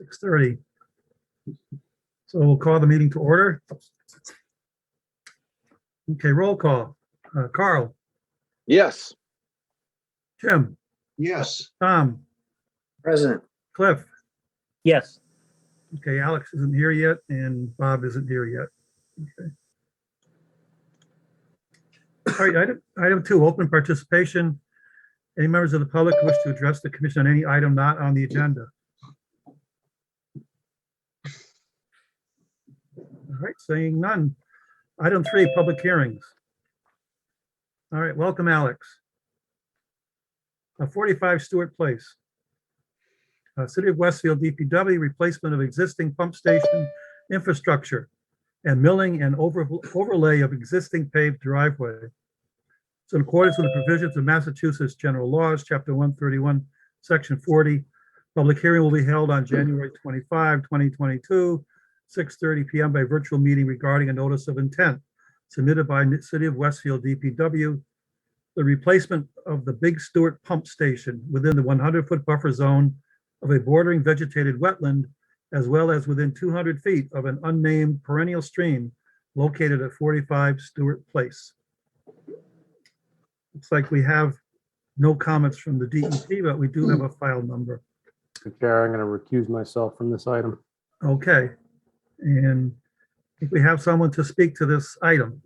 6:30. So we'll call the meeting to order. Okay, roll call. Carl, Yes. Jim, Yes. Tom, Present. Cliff. Yes. Okay, Alex isn't here yet and Bob isn't here yet. Okay. All right, item 2, open participation. Any members of the public who wish to address the commission on any item not on the agenda? All right, saying none. Item 3, public hearings. All right, welcome, Alex. 45 Stewart Place. City of Westfield DPW replacement of existing pump station infrastructure and milling and overlay of existing paved driveway. So in accordance with the provisions of Massachusetts General Laws, Chapter 131, Section 40, public hearing will be held on January 25, 2022, 6:30 p.m. by virtual meeting regarding a notice of intent submitted by City of Westfield DPW, the replacement of the Big Stewart Pump Station within the 100-foot buffer zone of a bordering vegetated wetland, as well as within 200 feet of an unnamed perennial stream located at 45 Stewart Place. Looks like we have no comments from the DEP, but we do have a file number. Mr. Chair, I'm going to recuse myself from this item. Okay. And I think we have someone to speak to this item.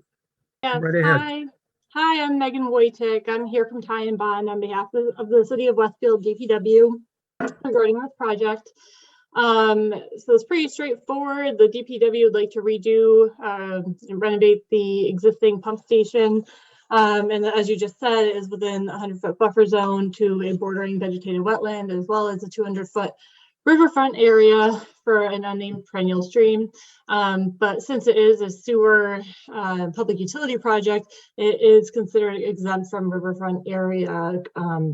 Yes, Right ahead. Hi, I'm Megan Wojcik. I'm here from Ty and Bond on behalf of the City of Westfield DPW regarding this project. So it's pretty straightforward. The DPW would like to redo and renovate the existing pump station. And as you just said, it is within a 100-foot buffer zone to a bordering vegetated wetland, as well as a 200-foot riverfront area for an unnamed perennial stream. But since it is a sewer public utility project, it is considered exempt from riverfront area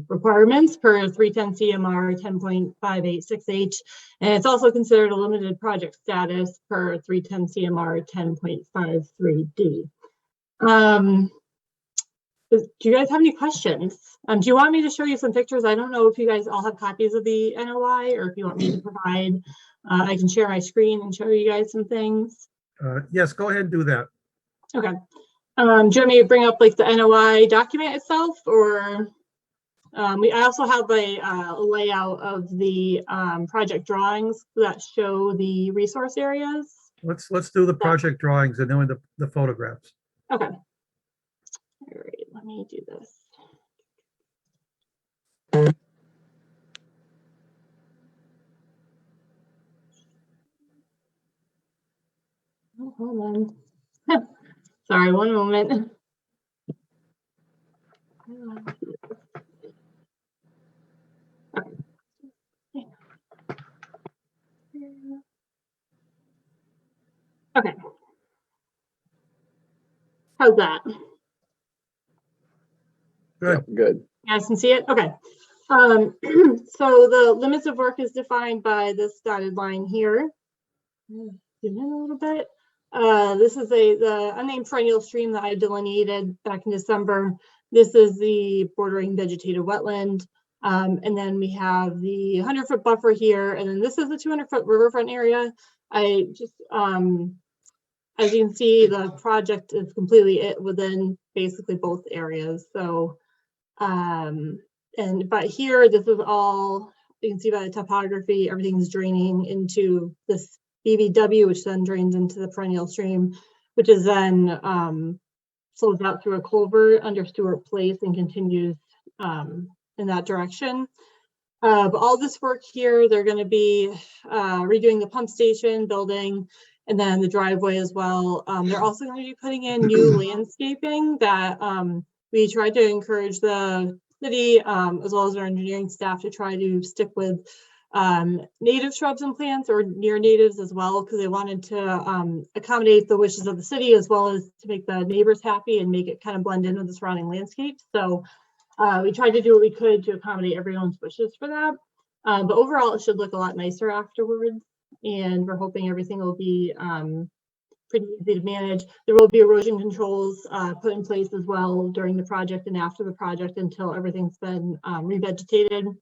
requirements per 310 CMR 10.586H. And it's also considered a limited project status per 310 CMR 10.53D. Do you guys have any questions? Do you want me to show you some pictures? I don't know if you guys all have copies of the NOI or if you want me to provide. I can share my screen and show you guys some things. Yes, go ahead and do that. Okay. Do you want me to bring up like the NOI document itself, or I also have a layout of the project drawings that show the resource areas. Let's do the project drawings and then the photographs. Okay. All right, let me do this. Oh, hold on. Sorry, one moment. Okay. How's that? Good. Yep, good. You guys can see it? Okay. So the limits of work is defined by this dotted line here. Zoom in a little bit. This is the unnamed perennial stream that I delineated back in December. This is the bordering vegetated wetland. And then we have the 100-foot buffer here. And then this is the 200-foot riverfront area. I just, as you can see, the project is completely within basically both areas. So, but here, this is all, you can see by the topography, everything's draining into this BVW, which then drains into the perennial stream, which is then flows out through a culvert under Stewart Place and continues in that direction. But all this work here, they're going to be redoing the pump station building and then the driveway as well. They're also going to be putting in new landscaping that we tried to encourage the city as well as our engineering staff to try to stick with native shrubs and plants or near natives as well, because they wanted to accommodate the wishes of the city as well as to make the neighbors happy and make it kind of blend in with the surrounding landscape. So we tried to do what we could to accommodate everyone's wishes for that. But overall, it should look a lot nicer afterwards. And we're hoping everything will be pretty easy to manage. There will be erosion controls put in place as well during the project and after the project until everything's been revegetated.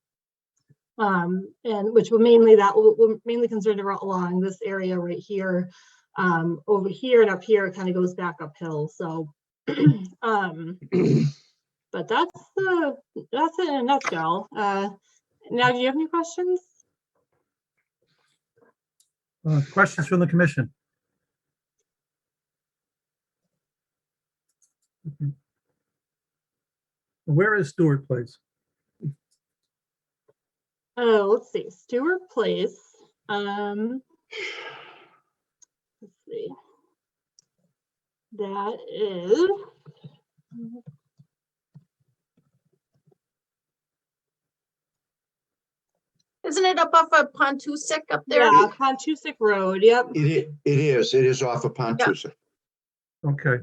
And which will mainly will mainly concerned along this area right here. Over here and up here, it kind of goes back uphill. So, but that's it in a nutshell. Now, do you have any questions? Questions from the commission? Okay. Where is Stewart Place? Oh, let's see, Stewart Place. Let's see. That is. Isn't it up off of Pontusic up there? Yeah, Pontusic Road. Yep. It is off of Pontusic. Okay,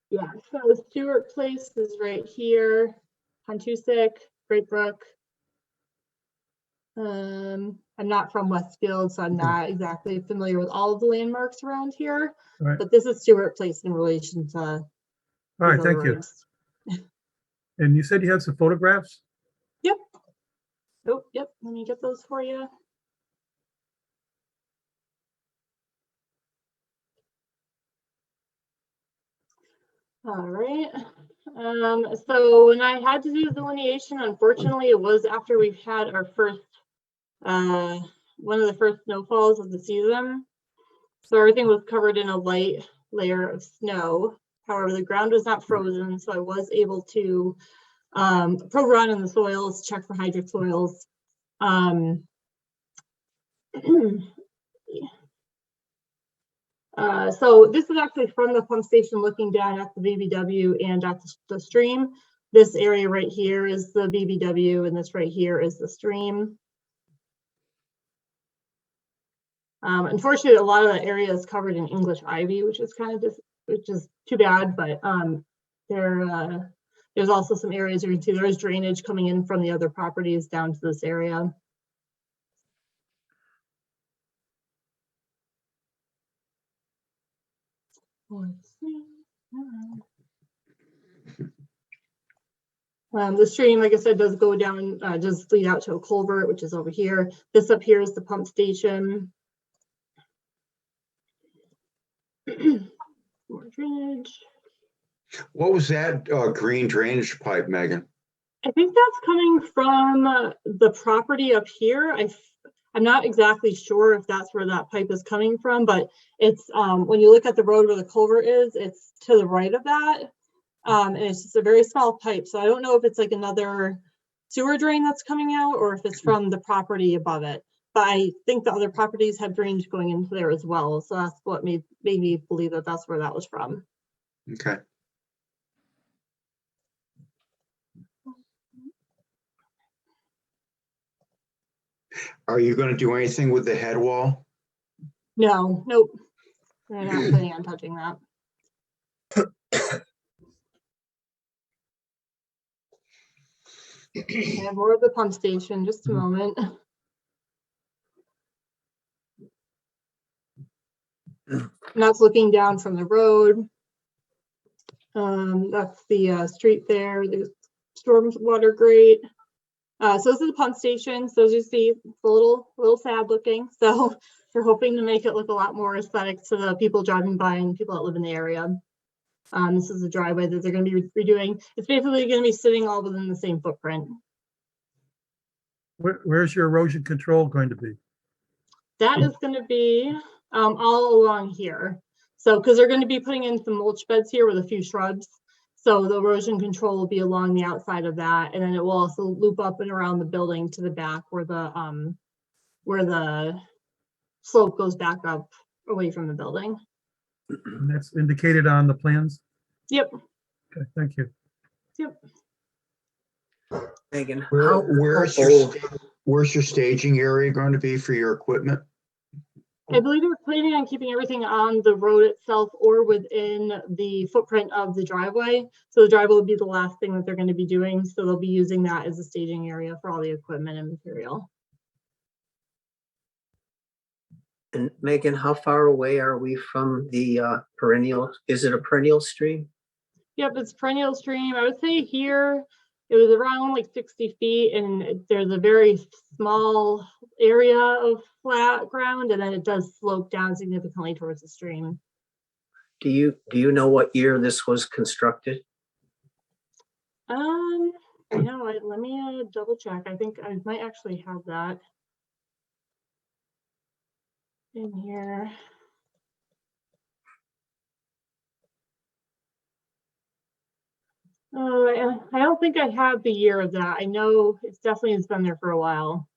Yeah. So Stewart Place is right here. Pontusic, Great Brook. I'm not from Westfield, so I'm not exactly familiar with all of the landmarks around here. Right. But this is Stewart Place in relation to. all right, these other thank you. roads. And you said you had some photographs? Yep. Oh, yep. Let me get those for you. All right. So when I had to do the delineation, unfortunately, it was after we've had our first, one of the first snowfalls of the season. So everything was covered in a light layer of snow. However, the ground was not frozen, so I was able to probe around in the soils, check for hydric soils. So this is actually from the pump station looking down at the BBW and at the stream. This area right here is the BBW and this right here is the stream. Unfortunately, a lot of the area is covered in English ivy, which is kind of just, which is too bad, but there's also some areas you can see there's drainage coming in from the other properties down to this area. The stream, like I said, does go down, does lead out to a culvert, which is over here. This up here is the pump station. More drainage. What was that green drainage pipe, Megan? I think that's coming from the property up here. I'm not exactly sure if that's where that pipe is coming from, but it's when you look at the road where the culvert is, it's to the right of that. And it's just a very small pipe. So I don't know if it's like another sewer drain that's coming out or if it's from the property above it. But I think the other properties have drainage going into there as well. So that's what made me believe that that's where that was from. Okay. Are you going to do anything with the head wall? No, nope. I'm not planning on touching that. I have more of the pump station, just a moment. And that's looking down from the road. That's the street there, the storm water grate. So this is the pump station. So as you see, it's a little sad looking. So we're hoping to make it look a lot more aesthetic to the people driving by and people that live in the area. This is the driveway that they're going to be redoing. It's basically going to be sitting all within the same footprint. Where's your erosion control going to be? That is going to be all along here. So because they're going to be putting in some mulch beds here with a few shrubs. So the erosion control will be along the outside of that. And then it will also loop up and around the building to the back where the slope goes back up away from the building. And that's indicated on the plans? Yep. Okay, thank you. Yep. Megan, Where's your staging area going to be for your equipment? I believe they're planning on keeping everything on the road itself or within the footprint of the driveway. So the driveway will be the last thing that they're going to be doing. So they'll be using that as a staging area for all the equipment and material. and Megan, how far away are we from the perennial? Is it a perennial stream? Yep, it's perennial stream. I would say here It was around like 60 feet, and there's a very small area of flat ground, and then it does slope down significantly towards the stream. Do you know what year this was constructed? You know what, let me double check. I think I might actually have that in here. Oh, I don't think I have the year of that. I know it's definitely has been there for a while.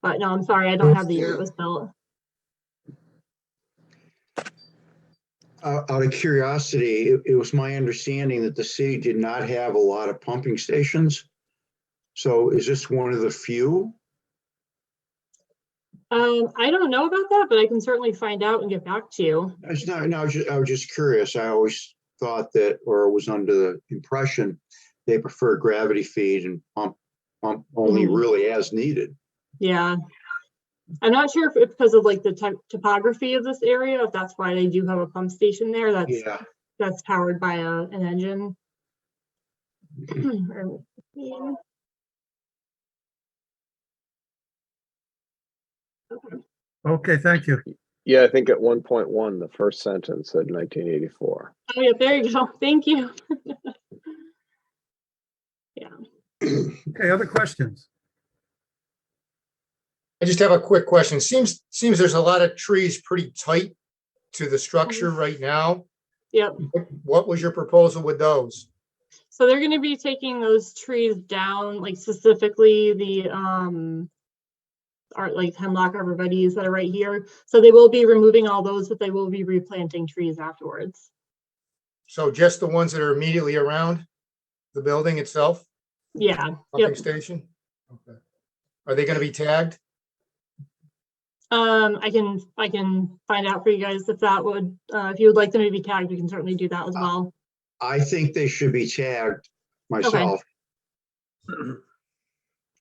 But no, I'm sorry, I don't have the year it was built. Out of curiosity, it was my understanding that the city did not have a lot of pumping stations. So is this one of the few? I don't know about that, but I can certainly find out and get back to you. It's not, no, I was just curious. I always thought that, or was under the impression they prefer gravity feed and pump only really as needed. Yeah. I'm not sure if it's because of like the topography of this area, if that's why they do have a pump station there that's powered by an engine. Okay, thank you. Yeah, I think at 1.1, the first sentence said 1984. Oh yeah, there you go. Thank you. Yeah. Okay, other questions? I just have a quick question. Seems there's a lot of trees pretty tight to the structure right now. Yep. What was your proposal with those? So they're going to be taking those trees down, like specifically the like hemlock arborvitaes that are right here. So they will be removing all those, but they will be replanting trees afterwards. So just the ones that are immediately around the building itself? Yeah. Pumping station? Okay. Are they going to be tagged? I can find out for you guys if that would, if you would like them to be tagged, we can certainly do that as well. I think they should be tagged myself.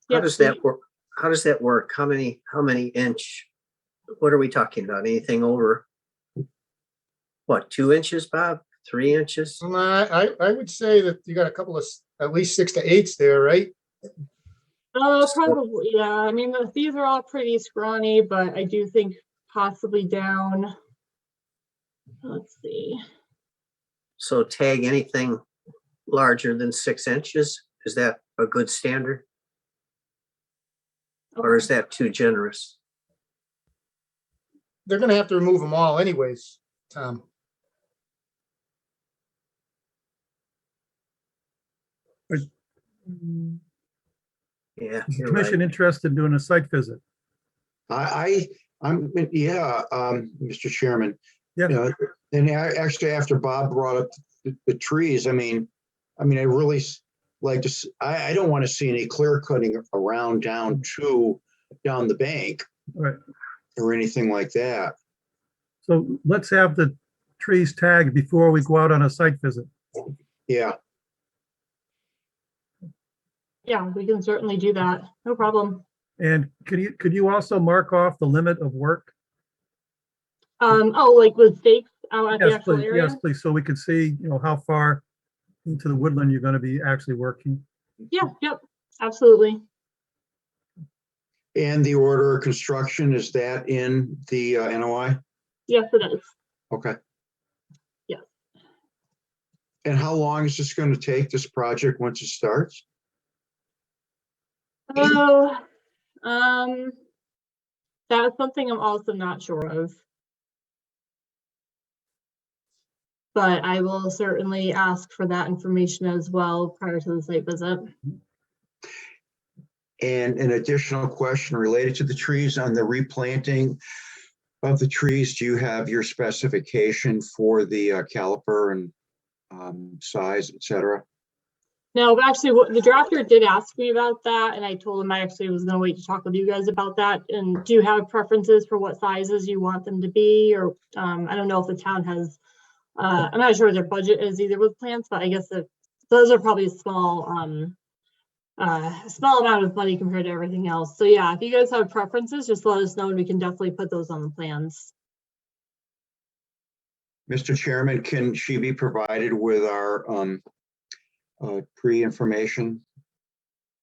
How does that work? How does that work? How many inch? What are we talking about? Anything over what, 2 inches, Bob? 3 inches? I would say that you got a couple of at least 6 to 8s there, right? Probably, yeah. I mean, these are all pretty scrawny, but I do think possibly down. Let's see. So tag anything larger than 6 inches? Is that a good standard? Or is that too generous? They're going to have to remove them all anyways, Tom. Yeah, Is the you're commission right. interested in doing a site visit? I'm, yeah, Mr. Chairman. Yeah. You know, and actually after Bob brought up the trees, I mean, I really like to, I don't want to see any clear cutting around down the bank. Right. Or anything like that. So let's have the trees tagged before we go out on a site visit. Yeah. Yeah, we can certainly do that. No problem. And could you also mark off the limit of work? Oh, like with stakes out at the Yes, actual please. area? Yes, please. So we can see, how far into the woodland you're going to be actually working. Yeah, yep, absolutely. And the order of construction, is that in the NOI? Yes, it is. Okay. Yeah. And how long is this going to take, this project, once it starts? Oh, that's something I'm also not sure of. But I will certainly ask for that information as well prior to the site visit. And an additional question related to the trees, on the replanting of the trees, do you have your specification for the caliper and size, et cetera? No, but actually the drafter did ask me about that, and I told him I actually was going to wait to talk with you guys about that. And do you have preferences for what sizes you want them to be? Or I don't know if the town has, I'm not sure what their budget is either with plants, but I guess that those are probably small amount of money compared to everything else. So yeah, if you guys have preferences, just let us know and we can definitely put those on the plans. Mr. Chairman, can she be provided with our tree information,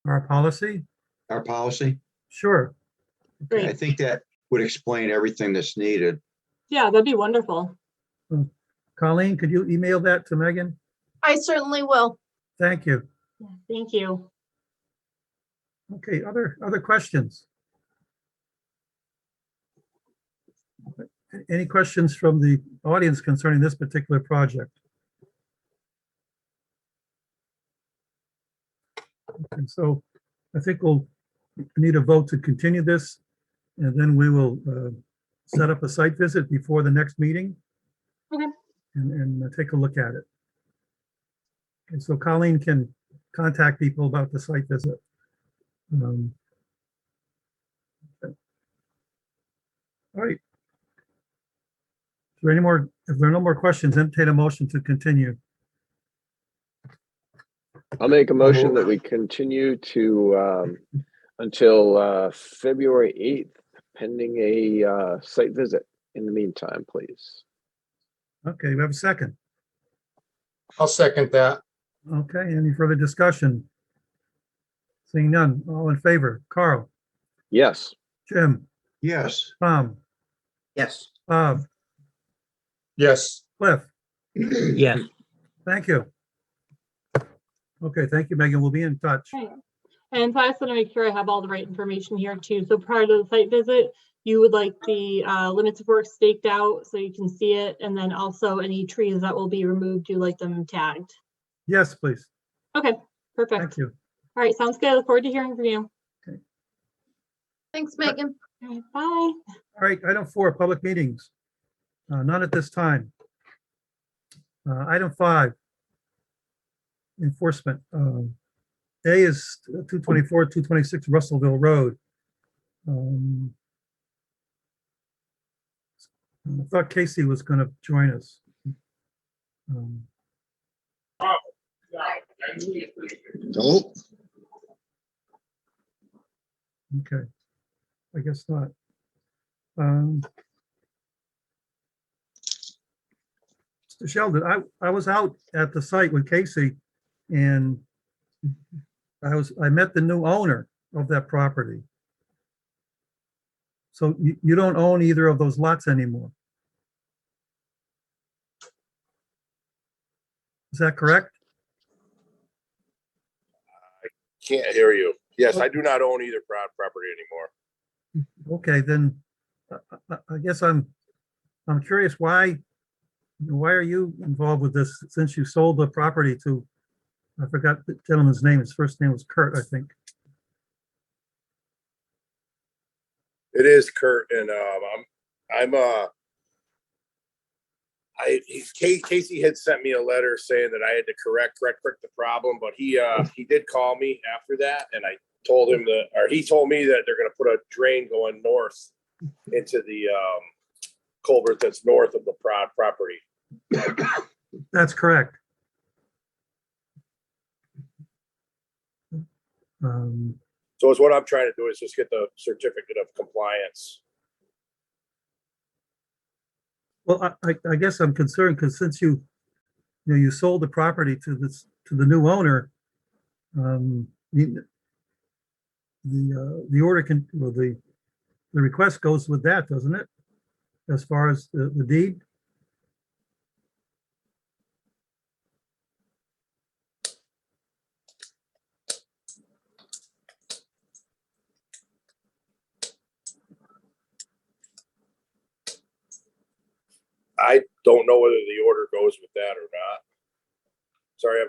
Our policy? our policy? Sure. Okay, I Great. think that would explain everything that's needed. Yeah, that'd be wonderful. Colleen, could you email that to Megan? I certainly will. Thank you. Yeah, thank you. Okay, other questions? Any questions from the audience concerning this particular project? And so I think we'll need a vote to continue this, and then we will set up a site visit before the next meeting. Okay. And take a look at it. And so Colleen can contact people about the site visit. Okay. All right. Is there any more, if there are no more questions, entertain a motion to continue. I'll make a motion that we continue to, until, February 8th, pending a, site visit in the meantime, please. Okay, we have a second. I'll second that. Okay, any further discussion? Seeing none, all in favor? Carl, Yes. Jim, Yes. Tom, Yes. Bob, Yes. Cliff, Yes. thank you. Okay, thank you, Megan. We'll be in touch. Right. And so I just want to make sure I have all the right information here too. So prior to the site visit, you would like the limits of work staked out so you can see it, and then also any trees that will be removed, you like them tagged. Yes, please. Okay, perfect. Thank you. All right, sounds good. I look forward to hearing from you. Thanks, Megan. All right, bye. All right, item 4, public meetings. None at this time. Item 5, enforcement. A is 224, 226 Russellville Road. I thought Casey was going to join us. Nope. Okay, I guess not. Mr. Sheldon, I was out at the site with Casey, and I met the new owner of that property. So you don't own either of those lots anymore. Is that correct? Can't hear you. Yes, I do not own either property anymore. Okay, then I guess I'm curious why are you involved with this since you sold the property to, I forgot the gentleman's name. His first name was Kurt, I think. It is Kurt, and Casey had sent me a letter saying that I had to correct the problem, but he did call me after that, and I told him that, or he told me that they're going to put a drain going north into the culvert that's north of the property. That's correct. So it's what I'm trying to do is just get the certificate of compliance. Well, I guess I'm concerned because since you sold the property to the new owner, the order the request goes with that, doesn't it? As far as the deed? I don't know whether the order goes with that or not. Sorry,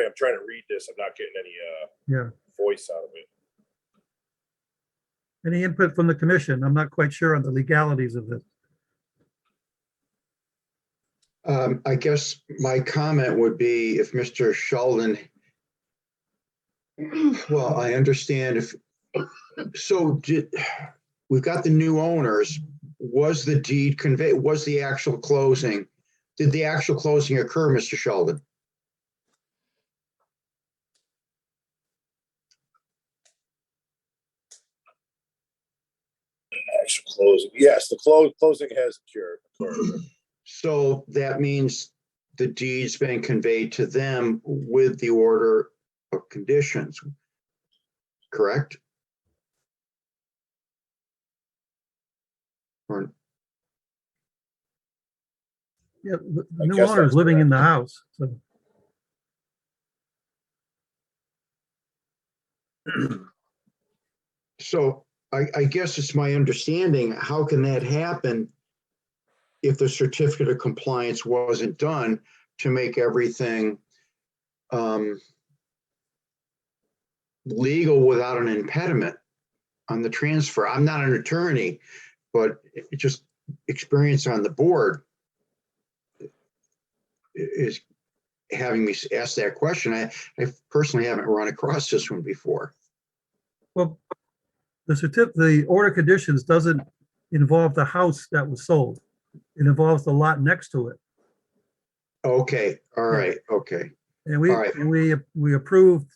I'm trying to read this. I'm not getting any voice out of it. Any input from the commission? I'm not quite sure on the legalities of this. I guess my comment would be if Mr. Sheldon, well, I understand we've got the new owners. Was the deed conveyed? Was the actual closing? Did the actual closing occur, Mr. Sheldon? Actual closing. Yes, the closing has occurred. So that means the deed's been conveyed to them with the order of conditions. Correct? Or, Yeah, the I new guess owner is that's living in the correct. house, so. so I guess it's my understanding, how can that happen if the certificate of compliance wasn't done to make everything legal without an impediment on the transfer? I'm not an attorney, but it just experience on the board is having me ask that question. I personally haven't run across this one before. Well, the order of conditions doesn't involve the house that was sold. It involves the lot next to it. Okay, all right, okay. And we, All right. and we approved,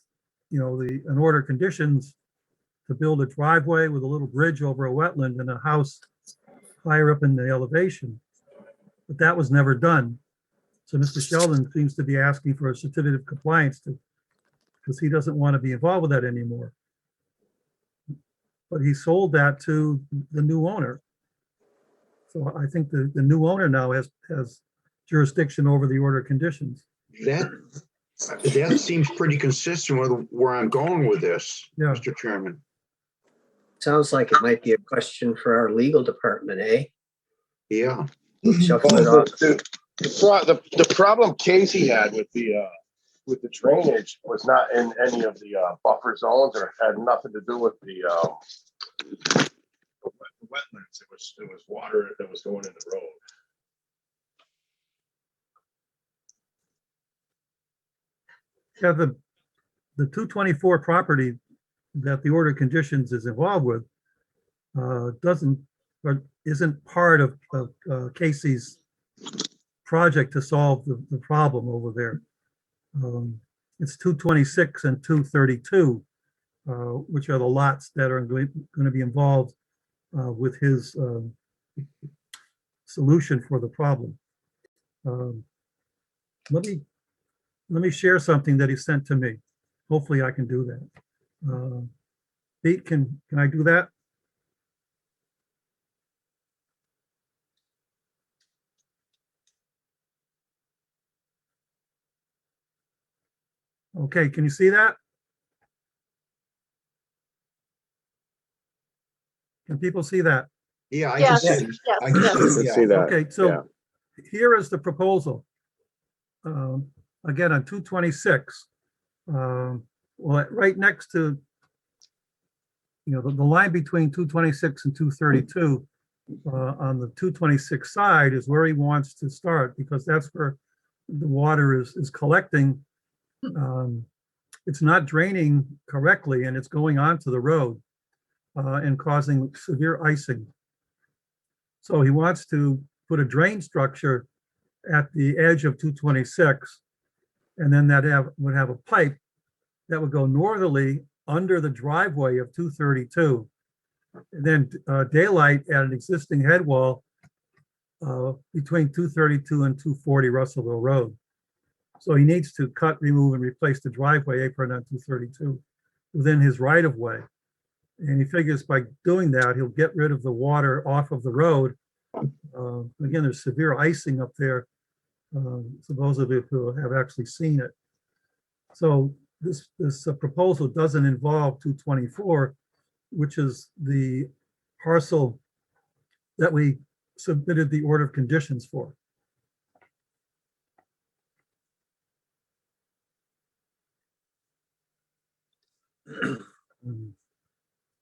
an order of conditions to build a driveway with a little bridge over a wetland and a house higher up in the elevation. But that was never done. So Mr. Sheldon seems to be asking for a certificate of compliance because he doesn't want to be involved with that anymore. But he sold that to the new owner. So I think the new owner now has jurisdiction over the order of conditions. That seems pretty consistent with where I'm going with this, Yeah. Mr. Chairman. Sounds like it might be a question for our legal department, eh? Yeah. Shuffle it Well, off. the problem Casey had with the drainage was not in any of the buffer zones, or had nothing to do with the wetlands. It was water that was going in the road. Yeah, the 224 property that the order of conditions is involved with isn't part of Casey's project to solve the problem over there. It's 226 and 232, which are the lots that are going to be involved with his solution for the problem. Let me share something that he sent to me. Hopefully I can do that. Pete, can I do that? Okay, can you see that? Can people see that? Yeah, I can Yes, see it. yes, I can yes. see I it, see yeah. that. Okay, so here is the proposal. Again, on 226. Well, right next to, the line between 226 and 232, on the 226 side is where he wants to start, because that's where the water is collecting. It's not draining correctly, and it's going onto the road and causing severe icing. So he wants to put a drain structure at the edge of 226, and then would have a pipe that would go northerly under the driveway of 232, and then daylight at an existing head wall between 232 and 240 Russellville Road. So he needs to cut, remove, and replace the driveway apron on 232 within his right of way. And he figures by doing that, he'll get rid of the water off of the road. Again, there's severe icing up there. So those of you who have actually seen it. So this proposal doesn't involve 224, which is the parcel that we submitted the order of conditions for.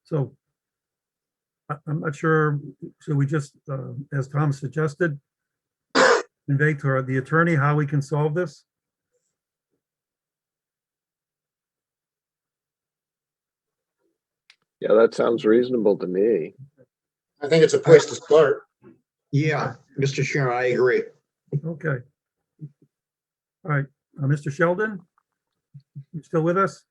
So I'm not sure, should we just, as Tom suggested, convey to the attorney how we can solve this? Yeah, that sounds reasonable to me. I think it's a place to start. Yeah, Mr. Chairman, I agree. Okay. All right, Mr. Sheldon, you still with us?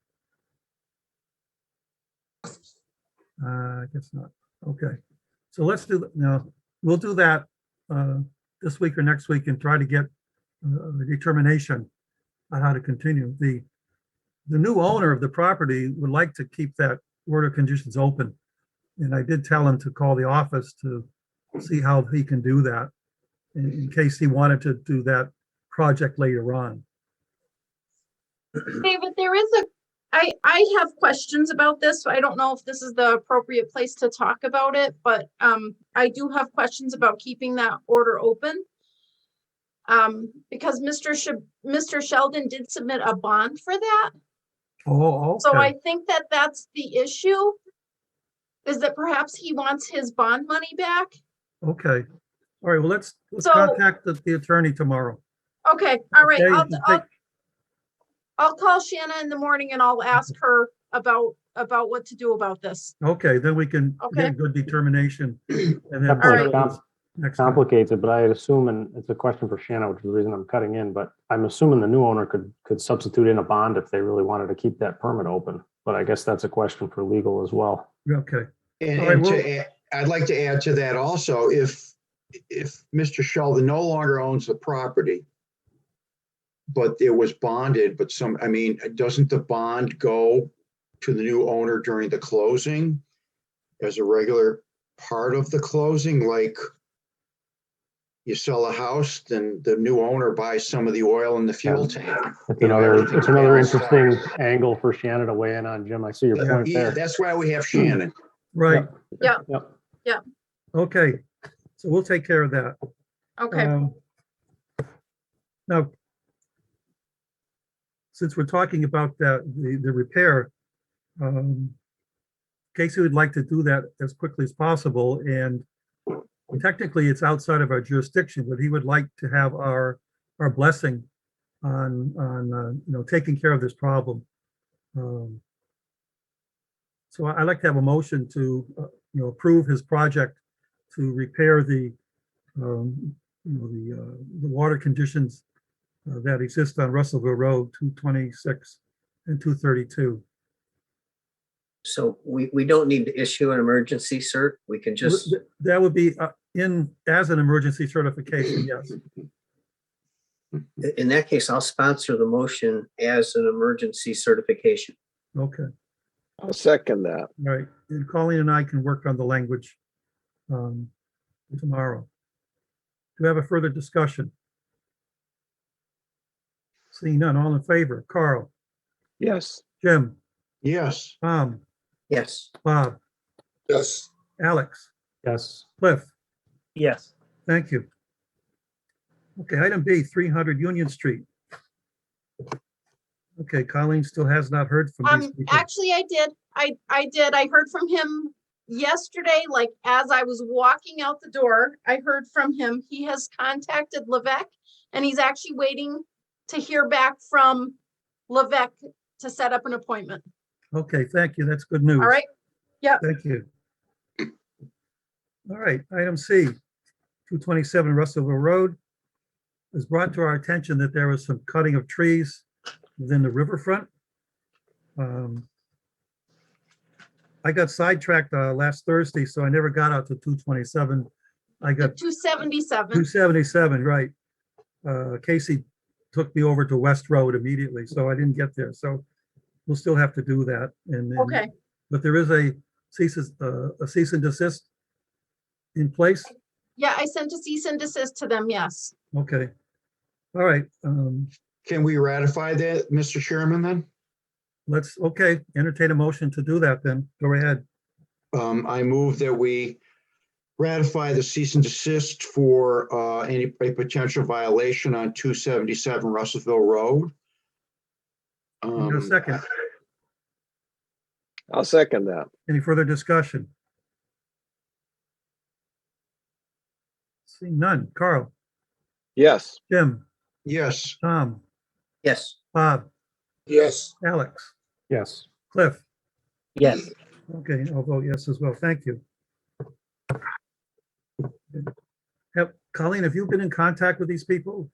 I guess not. Okay, so let's do, now, we'll do that this week or next week and try to get determination on how to continue. The new owner of the property would like to keep that order of conditions open. And I did tell him to call the office to see how he can do that in case he wanted to do that project later on. David, I have questions about this. I don't know if this is the appropriate place to talk about it, but I do have questions about keeping that order open. Because Mr. Sheldon did submit a bond for that. Oh, So I okay. think that that's the issue, is that perhaps he wants his bond money back. Okay. All right, well, let's So- contact the attorney tomorrow. Okay, all right. Okay, you take- I'll call Shanna in the morning and I'll ask her about what to do about this. Okay, then we can get Okay. a good determination. And then That All right. next time. complicates it, but I assume, and it's a question for Shanna, which is the reason I'm cutting in, but I'm assuming the new owner could substitute in a bond if they really wanted to keep that permit open. But I guess that's a question for legal as well. Okay, And, All right, and well- to add, I'd like to add to that also, if Mr. Sheldon no longer owns the property, but it was bonded, but doesn't the bond go to the new owner during the closing as a regular part of the closing? Like you sell a house, then the new owner buys some of the oil and the fuel tank. It's You know, another everything's balanced out. interesting angle for Shanna to weigh in on, Jim. I see your point Yeah, there. that's why we have Shannon. right, Yep. okay. So we'll take care of that. Okay, Now, since we're talking about the repair, Casey would like to do that as quickly as possible, and technically it's outside of our jurisdiction, but he would like to have our blessing on taking care of this problem. So I'd like to have a motion to approve his project to repair the water conditions that exist on Russellville Road, 226 and 232. So we don't need to issue an emergency cert. We can just, That would be as an emergency certification, yes. in that case, I'll sponsor the motion as an emergency certification. Okay, I'll second that. all right. And Colleen and I can work on the language tomorrow. Do we have a further discussion? Seeing none, all in favor? Carl, Yes. Jim, Yes, Tom, Yes. Bob, Yes. Alex, Yes. Cliff, Yes. thank you. Okay, item B, 300 Union Street. Okay, Colleen still has not heard from these people. actually I did. I did. I heard from him yesterday, like as I was walking out the door, I heard from him. He has contacted Levesque and he's actually waiting to hear back from Levesque to set up an appointment. Okay, thank you. That's good news. All right. Thank you. All right, item C, 227 Russellville Road. It was brought to our attention that there was some cutting of trees within the riverfront. I got sidetracked last Thursday, so I never got out to 227. I got 277. 277, right. Casey took me over to West Road immediately, so I didn't get there. So we'll still have to do that. And Okay. but there is a cease and desist in place. Yeah, I sent a cease and desist to them. Yes. Okay. All right. can we ratify that, Mr. Chairman, then? Let's, okay, entertain a motion to do that then. Go ahead. I move that we ratify the cease and desist for any potential violation on 277 Russellville Road. Need a second. I'll second that. Any further discussion? Seeing none. Carl, Yes. Jim, Yes, Tom, Yes. Bob, Yes. Alex, Yes. Cliff. Yes. Okay, I'll vote yes as well. Thank you. Colleen, have you been in contact with these people?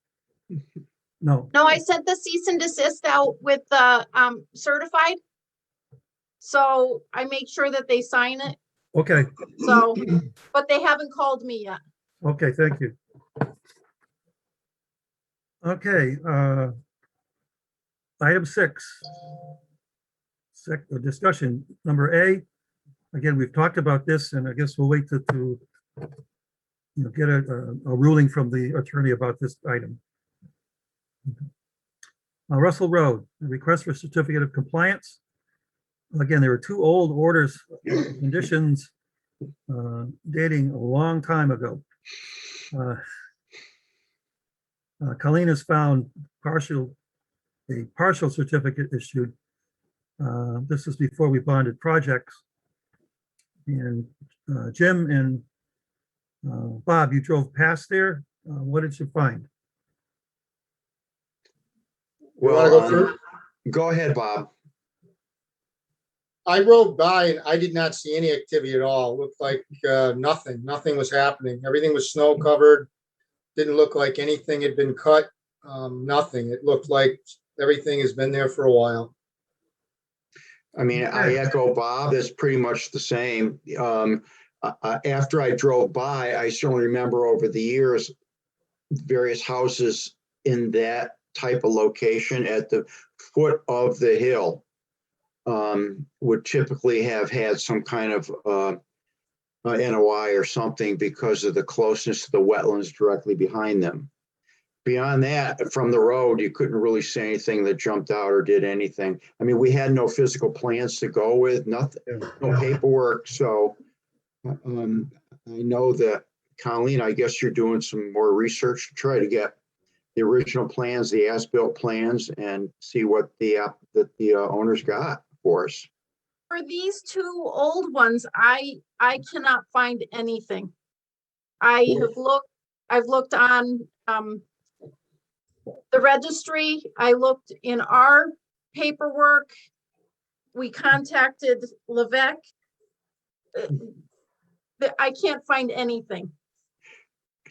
No. No, I sent the cease and desist out with the certified. So I make sure that they sign it. Okay, So, but they haven't called me yet. okay, thank you. Okay, item 6. Discussion, number A. Again, we've talked about this, and I guess we'll wait to get a ruling from the attorney about this item. Russell Road, a request for certificate of compliance. Again, there were 2 old orders, conditions dating a long time ago. Colleen has found a partial certificate issued. This is before we bonded projects. And Jim and Bob, you drove past there. What did you find? You wanna go through? Go ahead, Bob. I rode by and I did not see any activity at all. It looked like nothing was happening. Everything was snow covered. Didn't look like anything had been cut. Nothing. It looked like everything has been there for a while. I mean, I echo Bob. It's pretty much the same. After I drove by, I certainly remember over the years, various houses in that type of location at the foot of the hill would typically have had some kind of NOI or something because of the closeness to the wetlands directly behind them. Beyond that, from the road, you couldn't really say anything that jumped out or did anything. I mean, we had no physical plans to go with, nothing, no paperwork. So I know that, Colleen, I guess you're doing some more research to try to get the original plans, the as-built plans, and see what the owners got for us. For these 2 old ones, I cannot find anything. I've looked on the registry. I looked in our paperwork. We contacted Levesque. I can't find anything.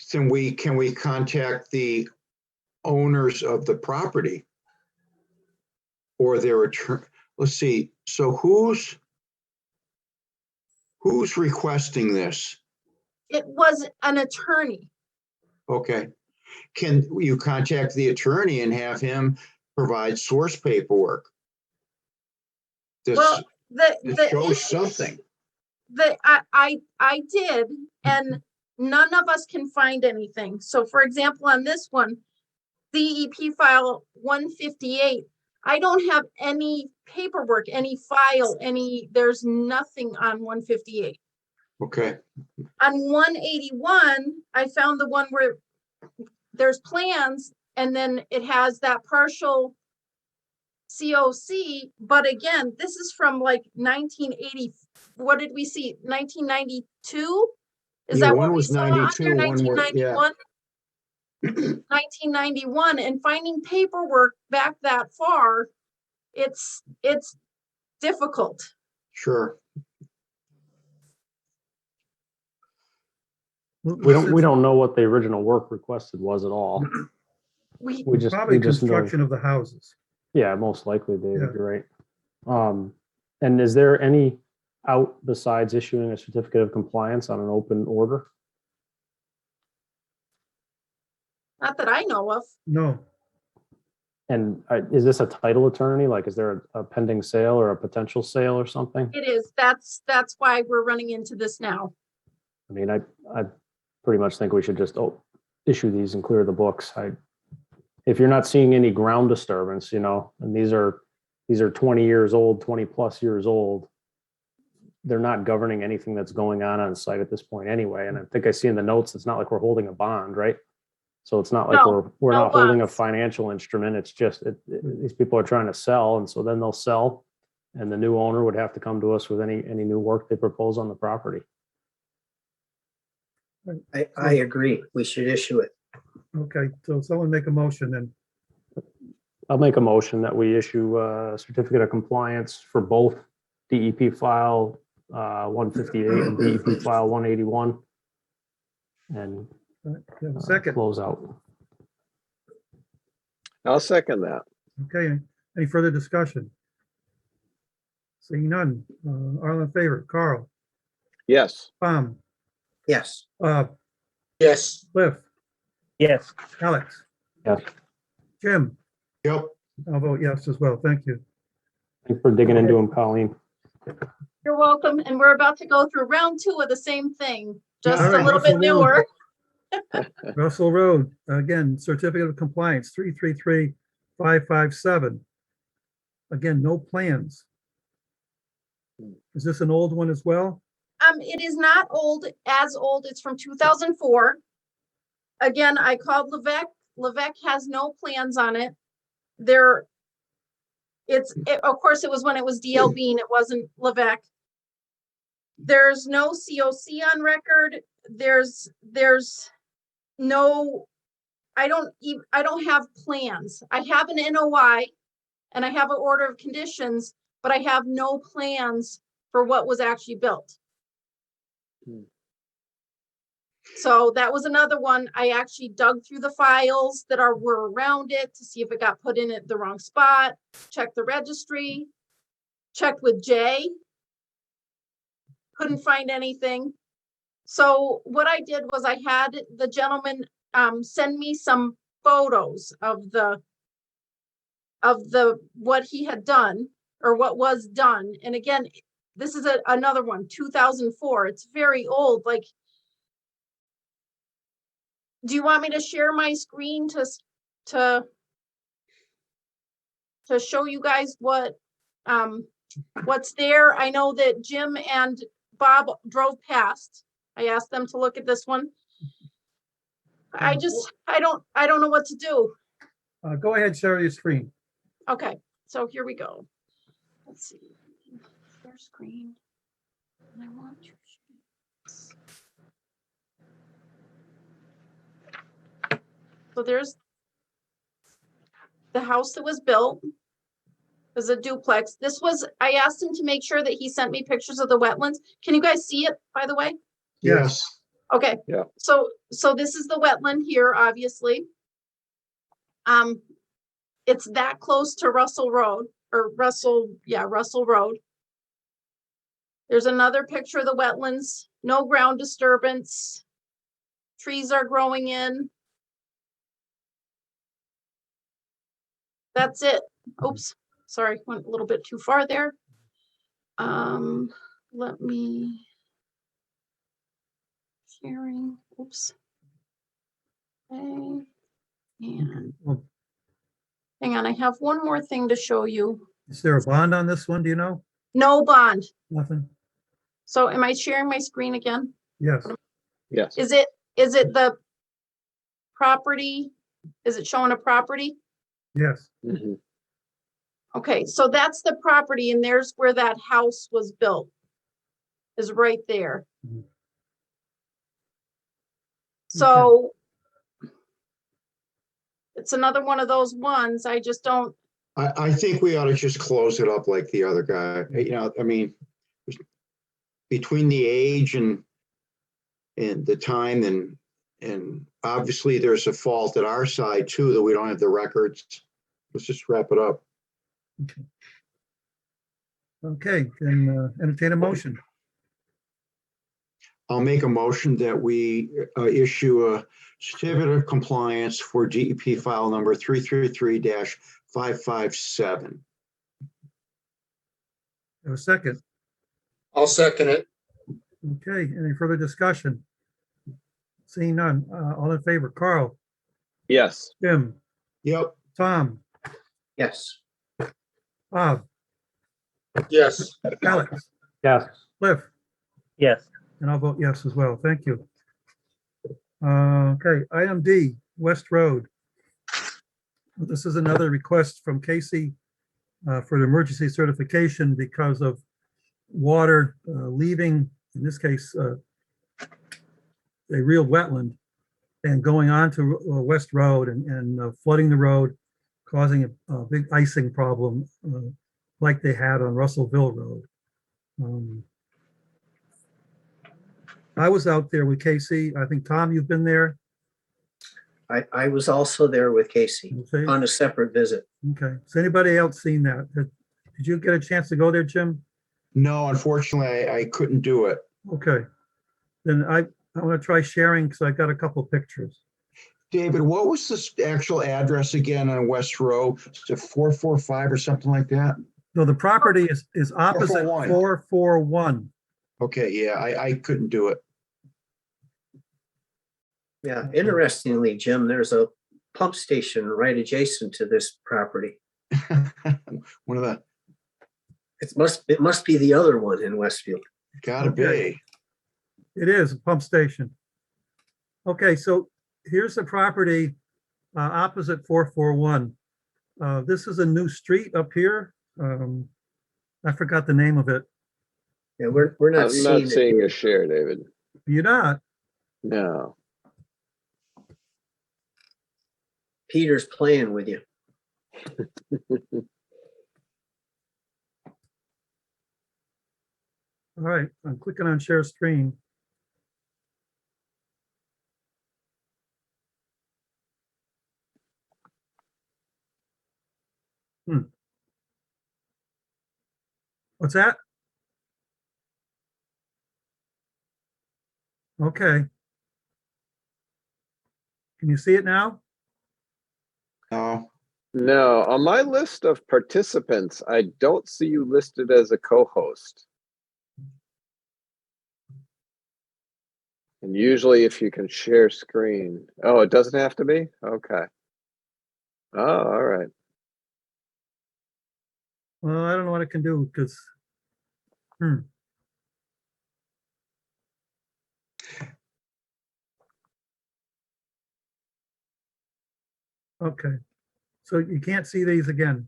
Can we contact the owners of the property or their attorney? Let's see. So who's requesting this? It was an attorney. Okay. Can you contact the attorney and have him provide source paperwork? This Well, shows something. I did, and none of us can find anything. So for example, on this one, DEP file 158, I don't have any paperwork, any file, there's nothing on 158. Okay. On 181, I found the one where there's plans and then it has that partial COC, but again, this is from like 1980. What did we see? 1992? Is Yeah, that one what we was saw 92, under one were- yeah. 1991? 1991, and finding paperwork back that far, it's difficult. Sure. We don't know what the original work requested was at all. We Probably we just know. construction of the houses. Yeah, most likely, David, Yeah. you're right. And is there any out besides issuing a certificate of compliance on an open order? Not that I know of. No, And is this a title attorney? Like, is there a pending sale or a potential sale or something? It is. That's why we're running into this now. I mean, I pretty much think we should just issue these and clear the books. If you're not seeing any ground disturbance, and these are 20 years old, 20 plus years old, they're not governing anything that's going on site at this point anyway. And I think I see in the notes, it's not like we're holding a bond, right? So it's not like No, we're no not holding a bonds. financial instrument. It's just these people are trying to sell, and so then they'll sell, and the new owner would have to come to us with any new work they propose on the property. I agree. We should issue it. okay, so someone make a motion then. I'll make a motion that we issue a certificate of compliance for both DEP file 158 and DEP file 181. And You have a second, close out. I'll second that. okay, any further discussion? Seeing none, all in favor, Carl, Yes. Tom, Yes. Bob, Yes. Cliff, Yes. Alex, Yes. Jim, Yep. I'll vote yes as well. Thank you. Thanks for digging into them, Colleen. You're welcome. And we're about to go through round 2 of the same thing, just All a right, little bit Russell Road. newer. Russell Road, again, certificate of compliance, 333557. Again, no plans. Is this an old one as well? It is not as old. It's from 2004. Again, I called Levesque. Levesque has no plans on it. Of course, it was when it was DL Bean. It wasn't Levesque. There's no COC on record. There's no, I don't have plans. I have an NOI and I have an order of conditions, but I have no plans for what was actually built. So that was another one. I actually dug through the files that were around it to see if it got put in at the wrong spot, checked the registry, checked with Jay. Couldn't find anything. So what I did was I had the gentleman send me some photos of what he had done or what was done. And again, this is another one, 2004. It's very old. Like, do you want me to share my screen to show you guys what's there? I know that Jim and Bob drove past. I asked them to look at this one. I don't know what to do. Go ahead, share your screen. Okay, so here we go. Let's see. Share screen. And I want to share this. So there's the house that was built. Is a duplex. I asked him to make sure that he sent me pictures of the wetlands. Can you guys see it, by the way? Yes. Okay. Yeah. So this is the wetland here, obviously. It's that close to Russell Road Russell Road. There's another picture of the wetlands, no ground disturbance. Trees are growing in. That's it. Oops, sorry, went a little bit too far there. Let me sharing, oops. Okay, and Well, hang on, I have one more thing to show you. is there a bond on this one? Do you know? No bond. Nothing? So am I sharing my screen again? Yes. Yes. Is it the property? Is it showing a property? Yes. Mhm. Okay, so that's the property and there's where that house was built. Is right there. Mhm. So it's another one of those ones. I just don't. I think we ought to just close it up like the other guy. I mean, between the age and the time and obviously there's a fault at our side too, that we don't have the records. Let's just wrap it up. Okay, then entertain a motion. I'll make a motion that we issue a certificate of compliance for DEP file number 333-557. Have a second. I'll second it. Okay, any further discussion? Seeing none, all in favor, Carl, Yes. Jim, Yep. Tom, Yes. Bob, Yes. Alex, Yes. Cliff, Yes. and I'll vote yes as well. Thank you. Okay, item D, West Road. This is another request from Casey for an emergency certification because of water leaving, in this case, a real wetland and going on to West Road and flooding the road, causing a big icing problem like they had on Russellville Road. I was out there with Casey. I think, Tom, you've been there. I was also there with Casey Okay. on a separate visit. Okay. Has anybody else seen that? Did you get a chance to go there, Jim? No, unfortunately, I couldn't do it. Okay. Then I want to try sharing because I got a couple of pictures. David, what was the actual address again on West Row? Is it 445 or something like that? No, the property is opposite 441. 441. Okay, yeah, I couldn't do it. Yeah, interestingly, Jim, there's a pump station right adjacent to this property. One of the, It must be the other one in Westfield. gotta Okay. be. It is a pump station. Okay, so here's the property opposite 441. This is a new street up here. I forgot the name of it. Yeah, we're not I'm seeing not seeing it. a share, David. You're not? No. Peter's playing with you. All right, I'm clicking on share screen. What's that? Okay. Can you see it now? No, No, on my list of participants, I don't see you listed as a co-host. And usually if you can share screen, oh, it doesn't have to be? Okay. Oh, all right. Well, I don't know what I can do because, okay. So you can't see these again?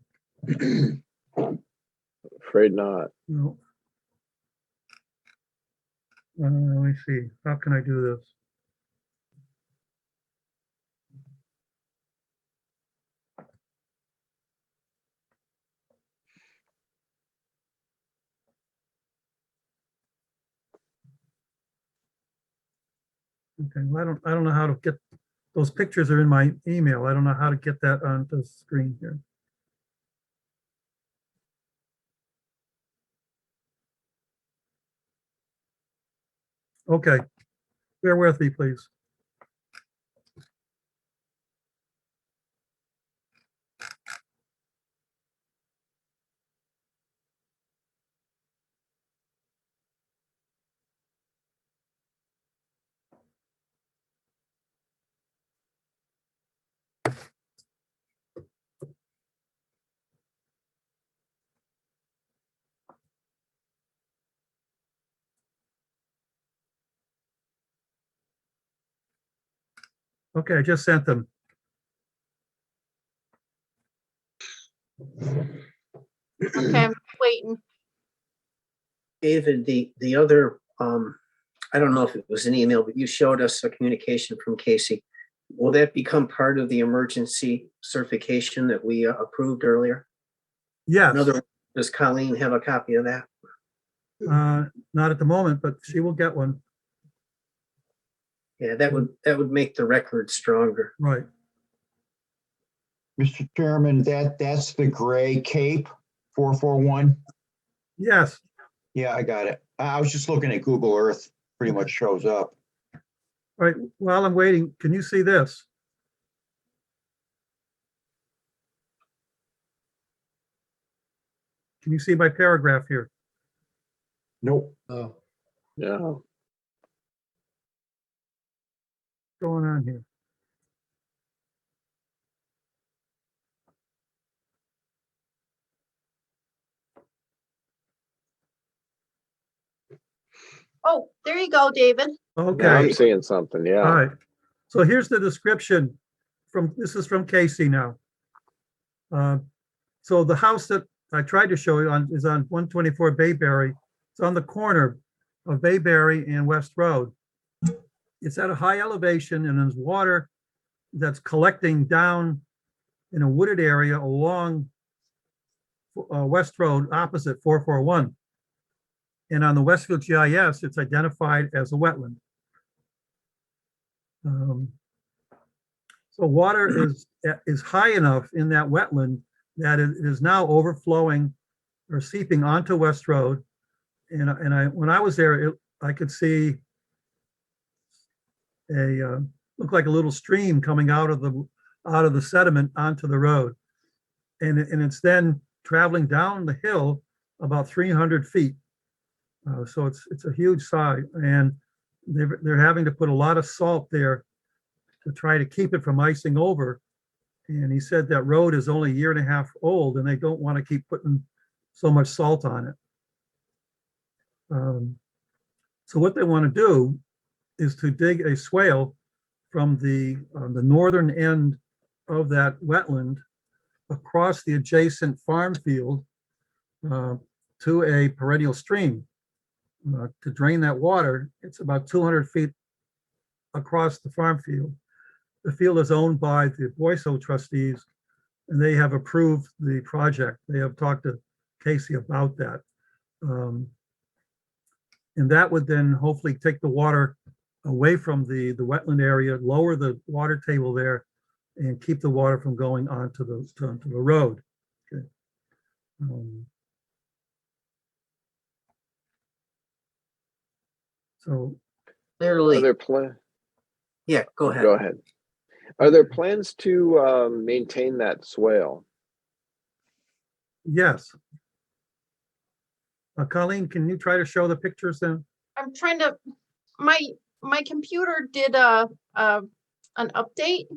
Afraid not. No. Let me see. How can I do this? Okay, well, I don't know how to get, those pictures are in my email. I don't know how to get that onto the screen here. Okay, bear with me, please. Okay, I just sent them. Okay, I'm waiting. David, the other, I don't know if it was an email, but you showed us a communication from Casey. Will that become part of the emergency certification that we approved earlier? Yes, In other words, does Colleen have a copy of that? not at the moment, but she will get one. Yeah, that would make the record stronger. Right. Mr. Chairman, that's the gray Cape 441. Yes. Yeah, I got it. I was just looking at Google Earth, pretty much shows up. All right. While I'm waiting, can you see this? Can you see my paragraph here? Nope. Oh, No. What's going on here? Oh, there you go, David. Now Okay. I'm seeing something, All yeah. right. So here's the description this is from Casey now. So the house that I tried to show you is on 124 Bayberry. It's on the corner of Bayberry and West Road. It's at a high elevation and there's water that's collecting down in a wooded area along West Road opposite 441. And on the Westfield GIS, it's identified as a wetland. So water is high enough in that wetland that it is now overflowing or seeping onto West Road. And when I was there, I could see a looked like a little stream coming out of the sediment onto the road. And it's then traveling down the hill about 300 feet. So it's a huge site, and they're having to put a lot of salt there to try to keep it from icing over. And he said that road is only a year and a half old, and they don't want to keep putting so much salt on it. So what they want to do is to dig a swale from the northern end of that wetland across the adjacent farm field to a perennial stream to drain that water. It's about 200 feet across the farm field. The field is owned by the Boyso trustees, and they have approved the project. They have talked to Casey about that. And that would then hopefully take the water away from the wetland area, lower the water table there, and keep the water from going onto the road. Okay. So Are Clearly, there plan? yeah, go ahead. Go ahead. Are there plans to maintain that swale? yes. Colleen, can you try to show the pictures then? I'm trying to, my computer did an update,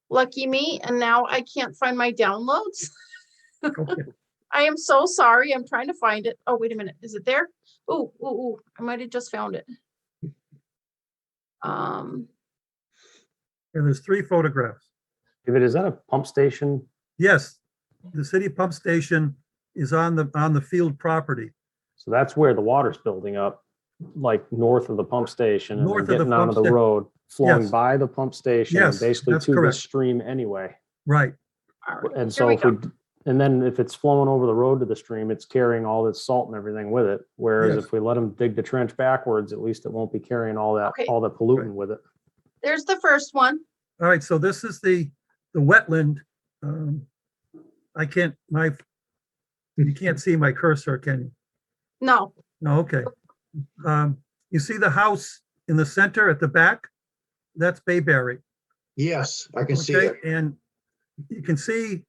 lucky me, and now I can't find my downloads. Okay. I am so sorry. I'm trying to find it. Oh, wait a minute. Is it there? Oh, I might have just found it. And there's 3 photographs. David, is that a pump station? Yes, the city pump station is on the field property. So that's where the water's building up, like north of the pump station and then North of the getting onto pump the sta- road, flowing Yes. by the pump station and Yes, basically that's to the correct. stream anyway. Right. All right, And here so we if we, go. and then if it's flowing over the road to the stream, it's carrying all this salt and everything with it. Whereas Yes. if we let them dig the trench backwards, at least it won't be carrying all that, Okay. all the pollutant with it. There's the first one. All right, so this is the wetland. You can't see my cursor, can you? No, No, okay. You see the house in the center at the back? That's Bayberry. Yes, I can see Okay, it. and you can see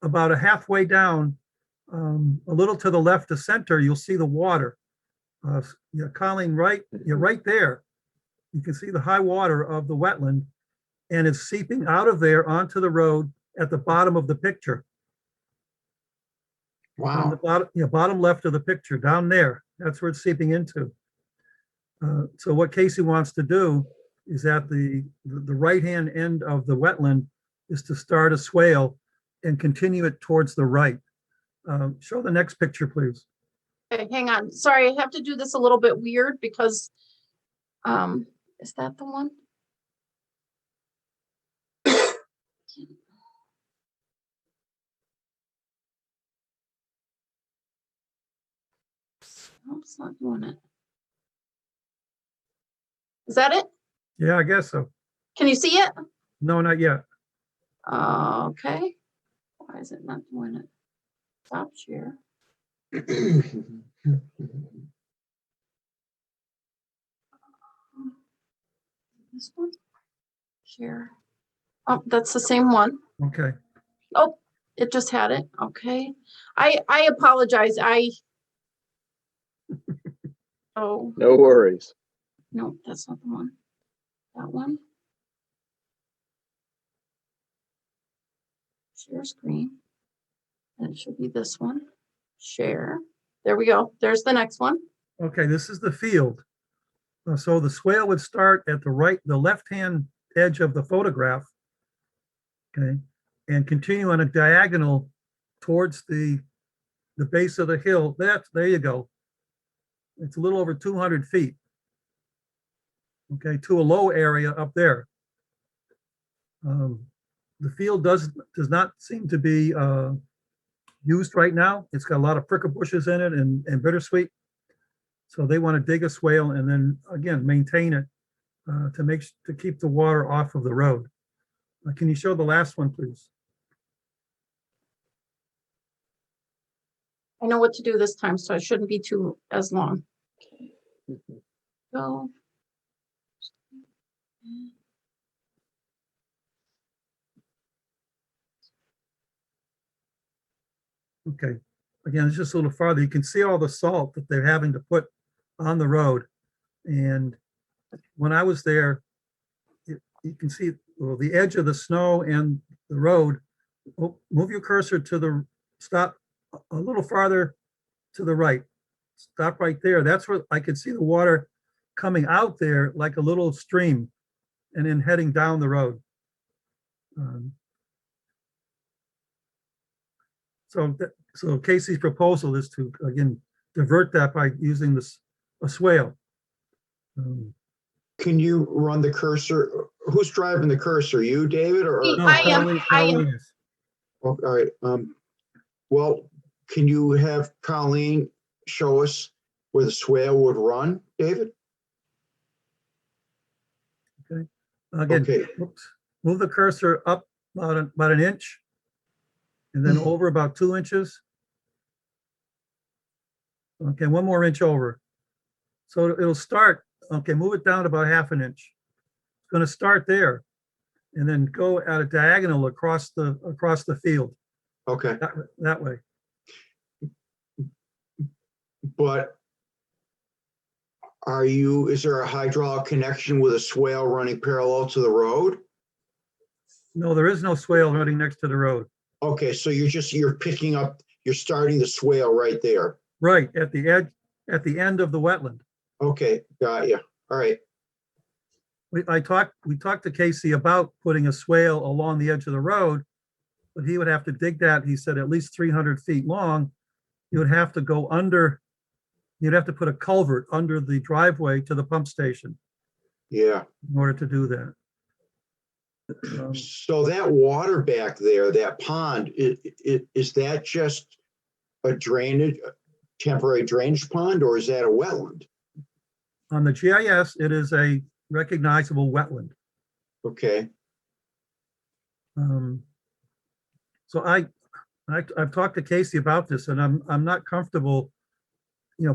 about a halfway down, a little to the left of center, you'll see the water. Yeah, Colleen, you're right there. You can see the high water of the wetland, and it's seeping out of there onto the road at the bottom of the picture. On the Wow. bottom left of the picture, down there. That's where it's seeping into. So what Casey wants to do is at the right-hand end of the wetland is to start a swale and continue it towards the right. Show the next picture, please. okay, hang on. Sorry, I have to do this a little bit weird because, is that the one? Nope, it's not doing it. Is that it? Yeah, I guess so. Can you see it? No, not yet. Okay. Why is it not doing it? Stop share. This one? Share. Oh, that's the same one. Okay. Oh, it just had it. Okay. I apologize. Oh, No worries. no, that's not the one. That one. Share screen. And it should be this one. Share. There we go. There's the next one. Okay, this is the field. So the swale would start at the left-hand edge of the photograph. Okay, and continue on a diagonal towards the base of the hill. There you go. It's a little over 200 feet. Okay, to a low area up there. The field does not seem to be used right now. It's got a lot of prickle bushes in it and bittersweet. So they want to dig a swale and then again maintain it to keep the water off of the road. Can you show the last one, please? I know what to do this time, so it shouldn't be too as long. Okay. Go. Okay, again, it's just a little farther. You can see all the salt that they're having to put on the road. And when I was there, you can see, well, the edge of the snow and the road. Oh, move your cursor to the, stop a little farther to the right. Stop right there. That's where I could see the water coming out there like a little stream and then heading down the road. So Casey's proposal is to, again, divert that by using this, a swale. Can you run the cursor? Who's driving the cursor? You, David, or? Me. No, I am- Colleen- I am. Colleen is. Oh, all right. Well, can you have Colleen show us where the swale would run, David? Again, Okay. oops, move the cursor up about an inch and then over about 2 inches. Okay, 1 more inch over. So it'll start, okay, move it down about 1/2 inch. It's going to start there and then go at a diagonal across the field Okay, that way. but is there a hydraulic connection with a swale running parallel to the road? No, there is no swale running next to the road. Okay, so you're picking up, you're starting the swale right there. Right, at the edge, at the end of the wetland. Okay, got you. All right. We talked to Casey about putting a swale along the edge of the road, but he would have to dig that, he said, at least 300 feet long. You would have to go under, you'd have to put a culvert under the driveway to the pump station Yeah. in order to do that. So that water back there, that pond, is that just a temporary drainage pond, or is that a wetland? On the GIS, it is a recognizable wetland. Okay, So I've talked to Casey about this, and I'm not comfortable,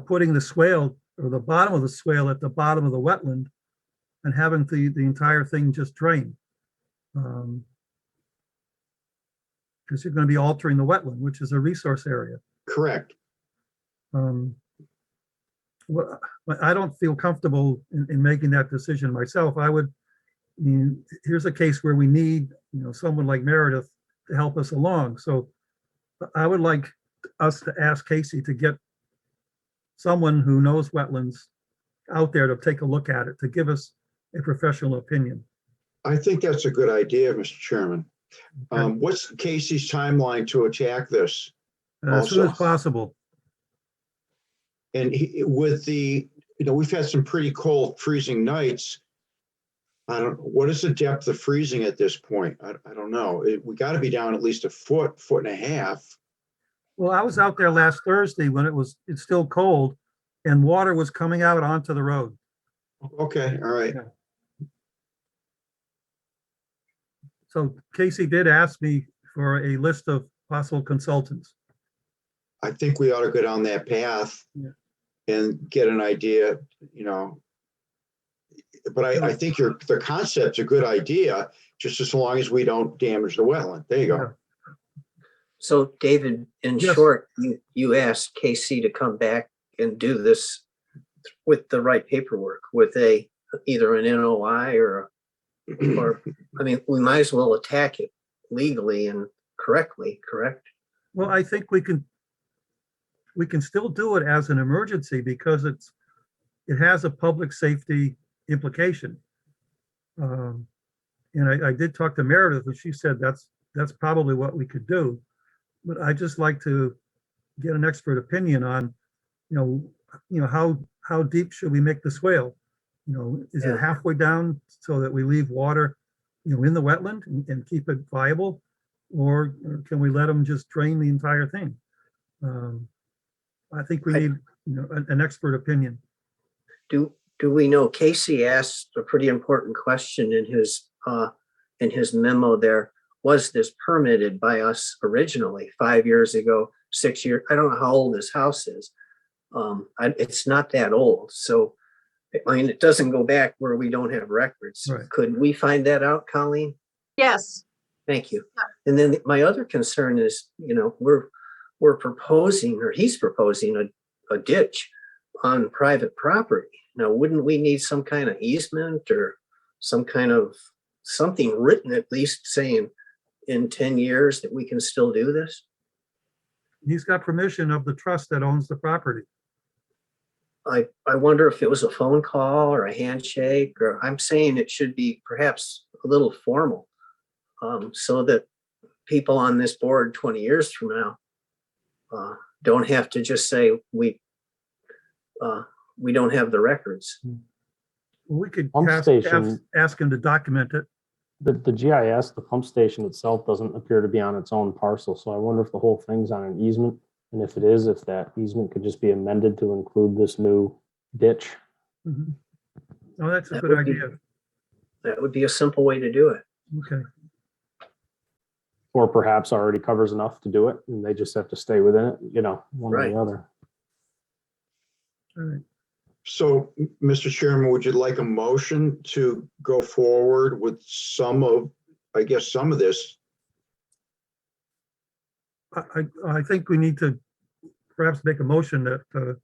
putting the swale or the bottom of the swale at the bottom of the wetland and having the entire thing just drain. Because you're going to be altering the wetland, which is a resource area. correct. Well, I don't feel comfortable in making that decision myself. Here's a case where we need, someone like Meredith to help us along. So I would like us to ask Casey to get someone who knows wetlands out there to take a look at it, to give us a professional opinion. I think that's a good idea, Mr. Chairman. Okay. What's Casey's timeline to attack this? As soon as Also- possible. And we've had some pretty cold freezing nights. What is the depth of freezing at this point? I don't know. We got to be down at least a foot and a half. Well, I was out there last Thursday when it's still cold and water was coming out onto the road. Okay, all right. So Casey did ask me for a list of possible consultants. I think we ought to go down that path Yeah. and get an idea, But I think the concept's a good idea, just as long as we don't damage the wetland. There you go. So David, in Yes. short, you asked Casey to come back and do this with the right paperwork, with either an NOI or I mean, we might as well attack it legally and correctly, correct? Well, I think we can still do it as an emergency because it has a public safety implication. And I did talk to Meredith and she said that's probably what we could do. But I just like to get an expert opinion on, how deep should we make the swale? Is it halfway down so that we leave water, in the wetland and keep it viable? Or can we let them just drain the entire thing? I think we need, an expert opinion. Do we know Casey asked a pretty important question in his memo there? Was this permitted by us originally 5 years ago, 6 years? I don't know how old this house is. It's not that old. So, I mean, it doesn't go back where we don't have records. Right. Could we find that out, Colleen? Yes. Thank you. And then my other concern is, we're proposing, or he's proposing a ditch on private property. Now, wouldn't we need some kind of easement or some kind of something written at least saying in 10 years that we can still do this? He's got permission of the trust that owns the property. I wonder if it was a phone call or a handshake, or I'm saying it should be perhaps a little formal, so that people on this board 20 years from now don't have to just say we don't have the records. We could Pump station. ask him to document it. The GIS, the pump station itself doesn't appear to be on its own parcel, so I wonder if the whole thing's on an easement. And if it is, if that easement could just be amended to include this new ditch. Mhm. Oh, that's a That good would be- idea. That would be a simple way to do it. Okay. Or perhaps already covers enough to do it, and they just have to stay within it, one or Right. the other. All right. So, Mr. Chairman, would you like a motion to go forward with some of this? I think we need to perhaps make a motion that,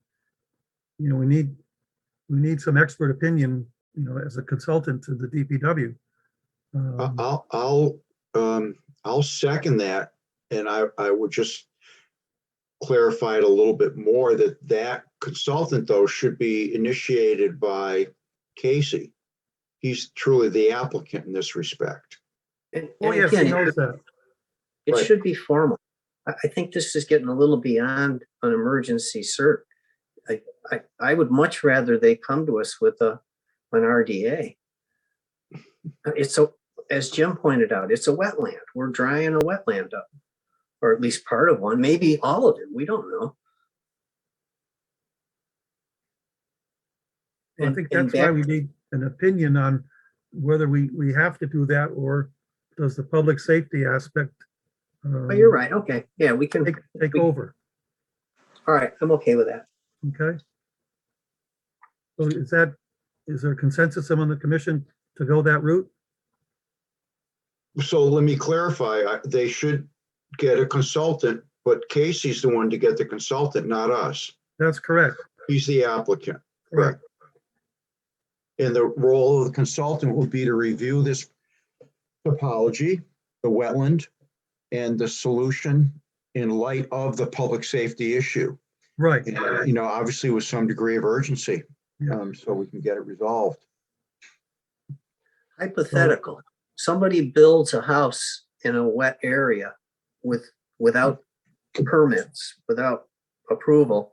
we need some expert opinion, as a consultant to the DPW. I'll second that, and I would just clarify it a little bit more that consultant, though, should be initiated by Casey. He's truly the applicant in this respect. And Oh, yes, he again, knows that. it Right. should be formal. I think this is getting a little beyond an emergency cert. I would much rather they come to us with an RDA. As Jim pointed out, it's a wetland. We're drying a wetland up, or at least part of one, maybe all of it. We don't know. I think that's why we need an opinion on whether we have to do that, or does the public safety aspect Oh, you're right. Okay. Yeah, we can. take over. All right. I'm okay with that. Okay. So is there consensus among the commission to go that route? So let me clarify, they should get a consultant, but Casey's the one to get the consultant, not us. That's correct. He's the applicant, correct? And the role of the consultant will be to review this topology, the wetland, and the solution in light of the public safety issue. Right. And, obviously with some degree of urgency, Yeah. so we can get it resolved. Hypothetical. Somebody builds a house in a wet area without permits, without approval,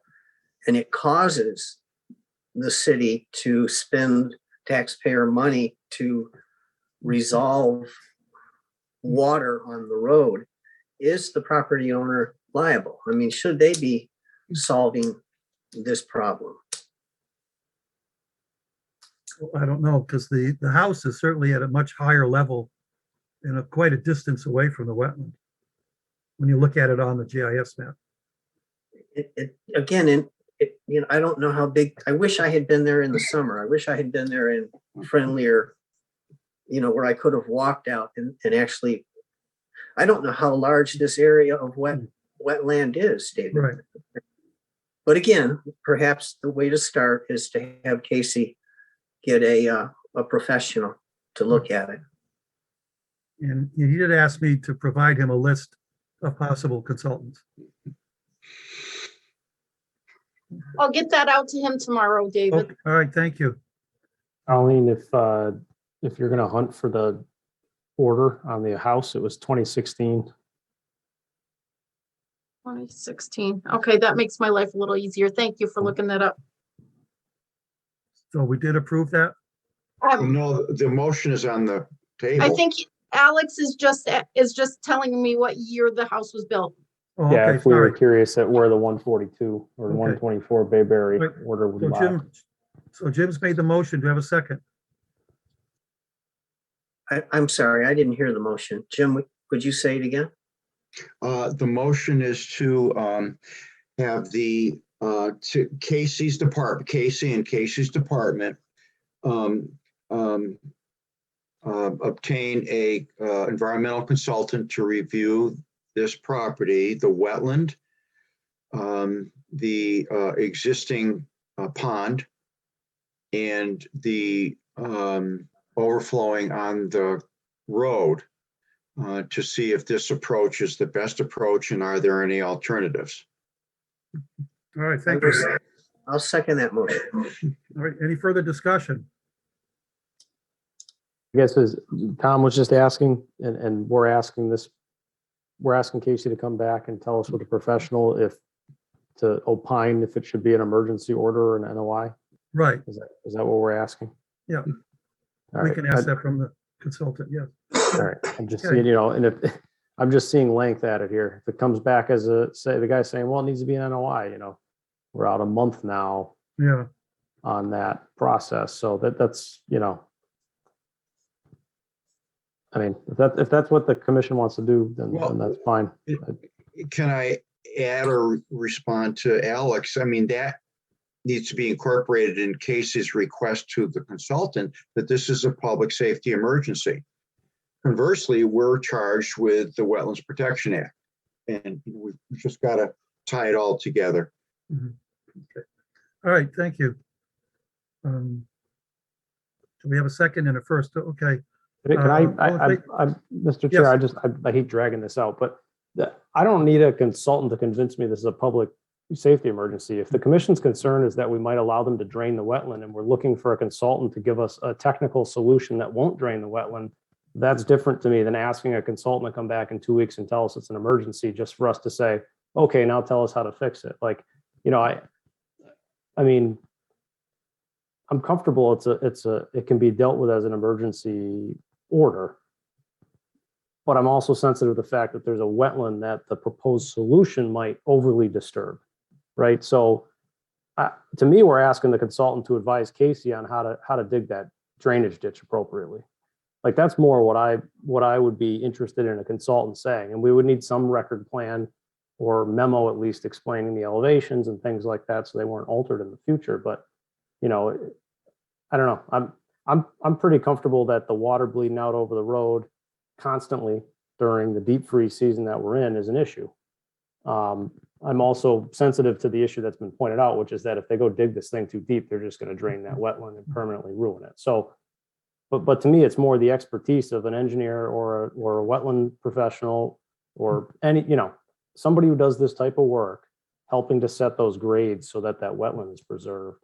and it causes the city to spend taxpayer money to resolve water on the road. Is the property owner liable? I mean, should they be solving this problem? I don't know, because the house is certainly at a much higher level and quite a distance away from the wetland, when you look at it on the GIS map. I don't know how big. I wish I had been there in the summer. I wish I had been there in friendlier, where I could have walked out and actually. I don't know how large this area of wetland is, David. Right. But again, perhaps the way to start is to have Casey get a professional to look at it. And he did ask me to provide him a list of possible consultants. I'll get that out to him tomorrow, David. Okay, all right, thank you. Colleen, if you're gonna hunt for the order on the house, it was 2016. 2016. Okay, that makes my life a little easier. Thank you for looking that up. So we did approve that? No, the motion is on the table. I think Alex is just telling me what year the house was built. Oh, Yeah, okay, if we were sorry. curious at where the 142 or Okay. 124 Bayberry Right. order would So lie. Jim's made the motion. Do you have a second? I'm sorry, I didn't hear the motion. Jim, would you say it again? The motion is to have to Casey's department, Casey and Casey's department obtain a environmental consultant to review this property, the wetland, the existing pond and the overflowing on the road to see if this approach is the best approach and are there any alternatives. All right, thank you. I'll second that motion. All right, any further discussion? I guess as Tom was just asking, and we're asking Casey to come back and tell us with a professional to opine if it should be an emergency order or an NOI. Right, Is that what we're asking? Yeah. All we right. can ask that from the consultant, yes. All right. I'm just Okay. seeing, and if I'm just seeing length at it here. If it comes back as the guy's saying, well, it needs to be an NOI, we're out a month now Yeah, on that process. So that's, I mean, if that's what the commission wants to do, then that's fine. Can I add or respond to Alex? I mean, that needs to be incorporated in Casey's request to the consultant that this is a public safety emergency. Conversely, we're charged with the Wetlands Protection Act, and we've just got to tie it all together. Mhm. Okay. All right, thank you. Do we have a second and a first? Okay. Can all in Mr. Chair, Yes. I hate dragging this out, but I don't need a consultant to convince me this is a public safety emergency. If the commission's concern is that we might allow them to drain the wetland and we're looking for a consultant to give us a technical solution that won't drain the wetland, that's different to me than asking a consultant to come back in 2 weeks and tell us it's an emergency just for us to say, okay, now tell us how to fix it. Like, I mean, I'm comfortable it can be dealt with as an emergency order. But I'm also sensitive to the fact that there's a wetland that the proposed solution might overly disturb, right? So to me, we're asking the consultant to advise Casey on how to dig that drainage ditch appropriately. Like that's more what I would be interested in a consultant saying, and we would need some record plan or memo at least explaining the elevations and things like that so they weren't altered in the future. But I don't know. I'm pretty comfortable that the water bleeding out over the road constantly during the deep freeze season that we're in is an issue. I'm also sensitive to the issue that's been pointed out, which is that if they go dig this thing too deep, they're just going to drain that wetland and permanently ruin it. So, but to me, it's more the expertise of an engineer or a wetland professional or somebody who does this type of work, helping to set those grades so that wetland is preserved.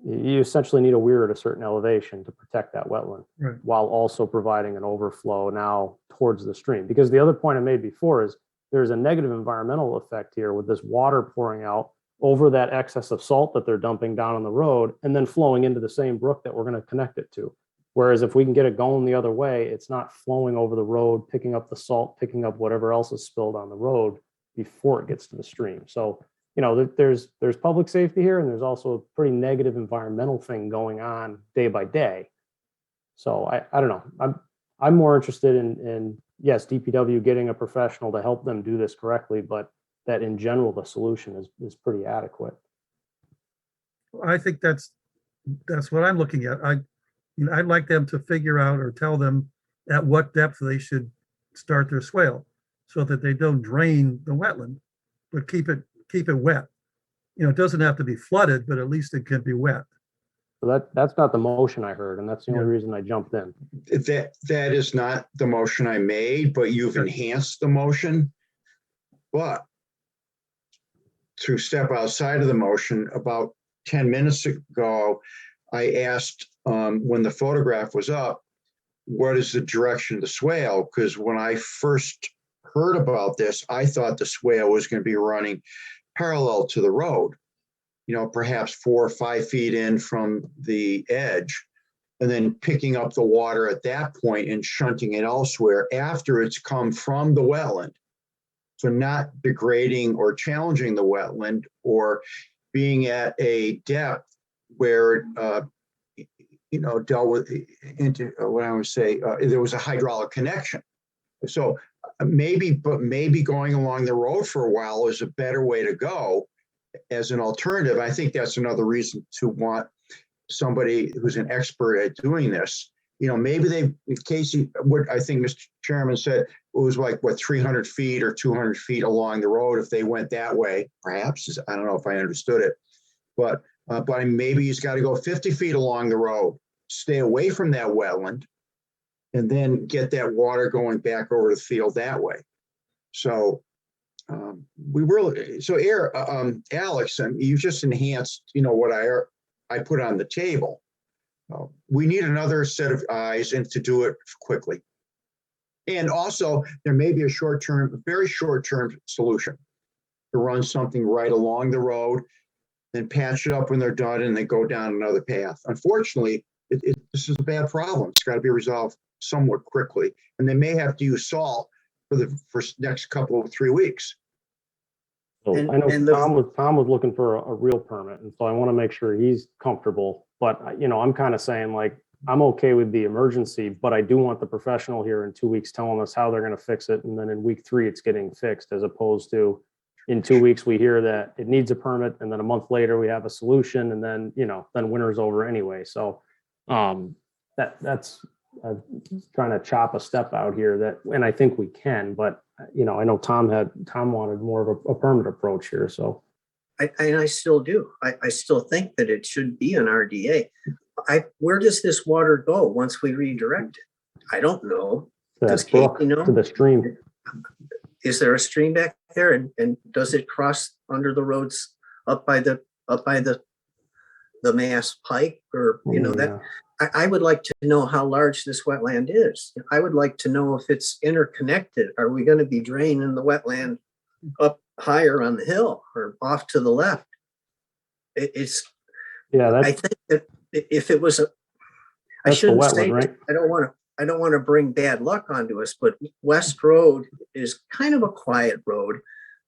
You essentially need a weir at a certain elevation to protect that wetland, Right. while also providing an overflow now towards the stream. Because the other point I made before is there's a negative environmental effect here with this water pouring out over that excess of salt that they're dumping down on the road and then flowing into the same brook that we're going to connect it to. Whereas if we can get it going the other way, it's not flowing over the road, picking up the salt, picking up whatever else is spilled on the road before it gets to the stream. So there's public safety here, and there's also a pretty negative environmental thing going on day by day. So I don't know. I'm more interested in yes, DPW getting a professional to help them do this correctly, but that in general the solution is pretty adequate. I think that's what I'm looking at. I'd like them to figure out or tell them at what depth they should start their swale so that they don't drain the wetland, but keep it wet. It doesn't have to be flooded, but at least it can be wet. So that's not the motion I heard, and that's the only reason I jumped in. That is not the motion I made, but you've enhanced the motion. But to step outside of the motion, about 10 minutes ago, I asked when the photograph was up, what is the direction of the swale? Because when I first heard about this, I thought the swale was going to be running parallel to the road, perhaps 4 or 5 feet in from the edge, and then picking up the water at that point and shunting it elsewhere after it's come from the wetland. So not degrading or challenging the wetland or being at a depth where dealt with into what I would say there was a hydraulic connection. So maybe going along the road for a while is a better way to go as an alternative. I think that's another reason to want somebody who's an expert at doing this maybe Casey, what I think Mr. Chairman said, it was like, 300 feet or 200 feet along the road. If they went that way, perhaps, I don't know if I understood it, but maybe he's got to go 50 feet along the road, stay away from that wetland, and then get that water going back over the field that way. So Alex, you just enhanced, what I put on the table. We need another set of eyes and to do it quickly. And also, there may be a very short-term solution to run something right along the road, then patch it up when they're done, and then go down another path. Unfortunately, this is a bad problem. It's got to be resolved somewhat quickly, and they may have to use salt for the next couple of 3 weeks. So I know Tom was looking for a real permit, and so I want to make sure he's comfortable. But I'm kind of saying, like, I'm okay with the emergency, but I do want the professional here in 2 weeks telling us how they're going to fix it, and then in week 3 it's getting fixed, as opposed to in 2 weeks we hear that it needs a permit, and then a month later we have a solution, and then then winter's over anyway. So that's I'm trying to chop a step out here and I think we can, but I know Tom wanted more of a permit approach here. So I still do. I still think that it should be an RDA. Where does this water go once we redirect it? I don't know. Does Katie know? To the stream. Is there a stream back there, and does it cross under the roads up by the Mass Pike, or that? I would like to know how large this wetland is. I would like to know if it's interconnected. Are we going to be draining the wetland up higher on the hill or off to the left? I think that if it was I shouldn't say, right? I don't want to bring bad luck onto us, but West Road is kind of a quiet road.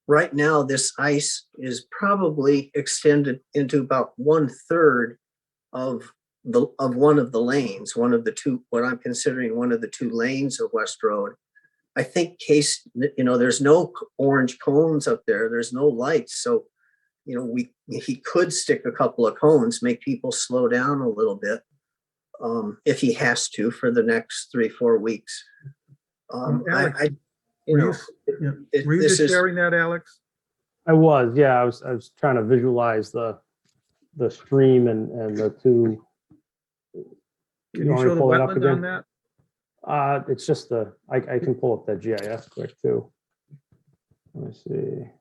Right now, this ice is probably extended into about 1/3 of one of the lanes, one of the two, what I'm considering one of the 2 lanes of West Road. I think there's no orange cones up there. There's no lights. So, he could stick a couple of cones, make people slow down a little bit, if he has to, for the next 3-4 weeks. Alex, were you just sharing that, Alex? I was, yeah. I was trying to visualize the stream and the 2. Can you show the wetland on that? It's just I can pull up that GIS quick too. Let me see.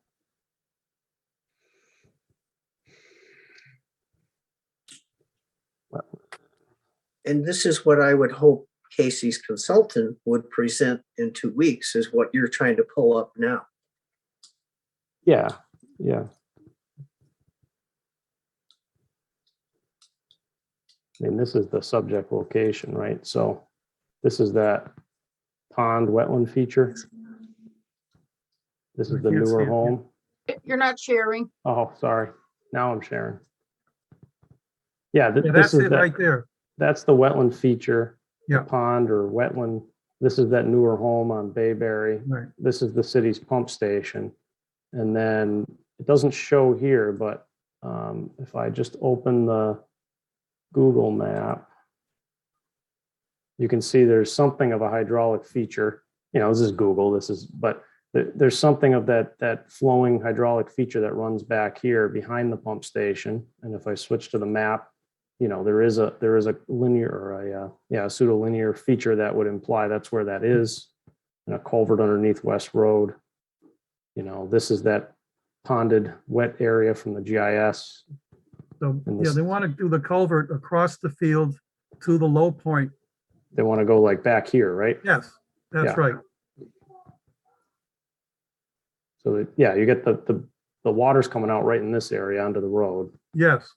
And this is what I would hope Casey's consultant would present in 2 weeks, is what you're trying to pull up now. Yeah. I mean, this is the subject location, right? So this is that pond wetland feature. This is the newer home. You're not sharing. Oh, sorry. Now I'm sharing. Yeah, that's it right there. That's the wetland feature. Yeah. Pond or wetland. This is that newer home on Bayberry. Right. This is the city's pump station. And then it doesn't show here, but if I just open the Google map, you can see there's something of a hydraulic feature. This is Google, but there's something of that flowing hydraulic feature that runs back here behind the pump station. And if I switch to the map, there is a linear or a pseudo-linear feature that would imply that's where that is, and a culvert underneath West Road. This is that ponded wet area from the GIS. So they want to do the culvert across the field to the low point. They want to go like back here, right? Yes, that's right. So you get the water's coming out right in this area onto the road. Yes.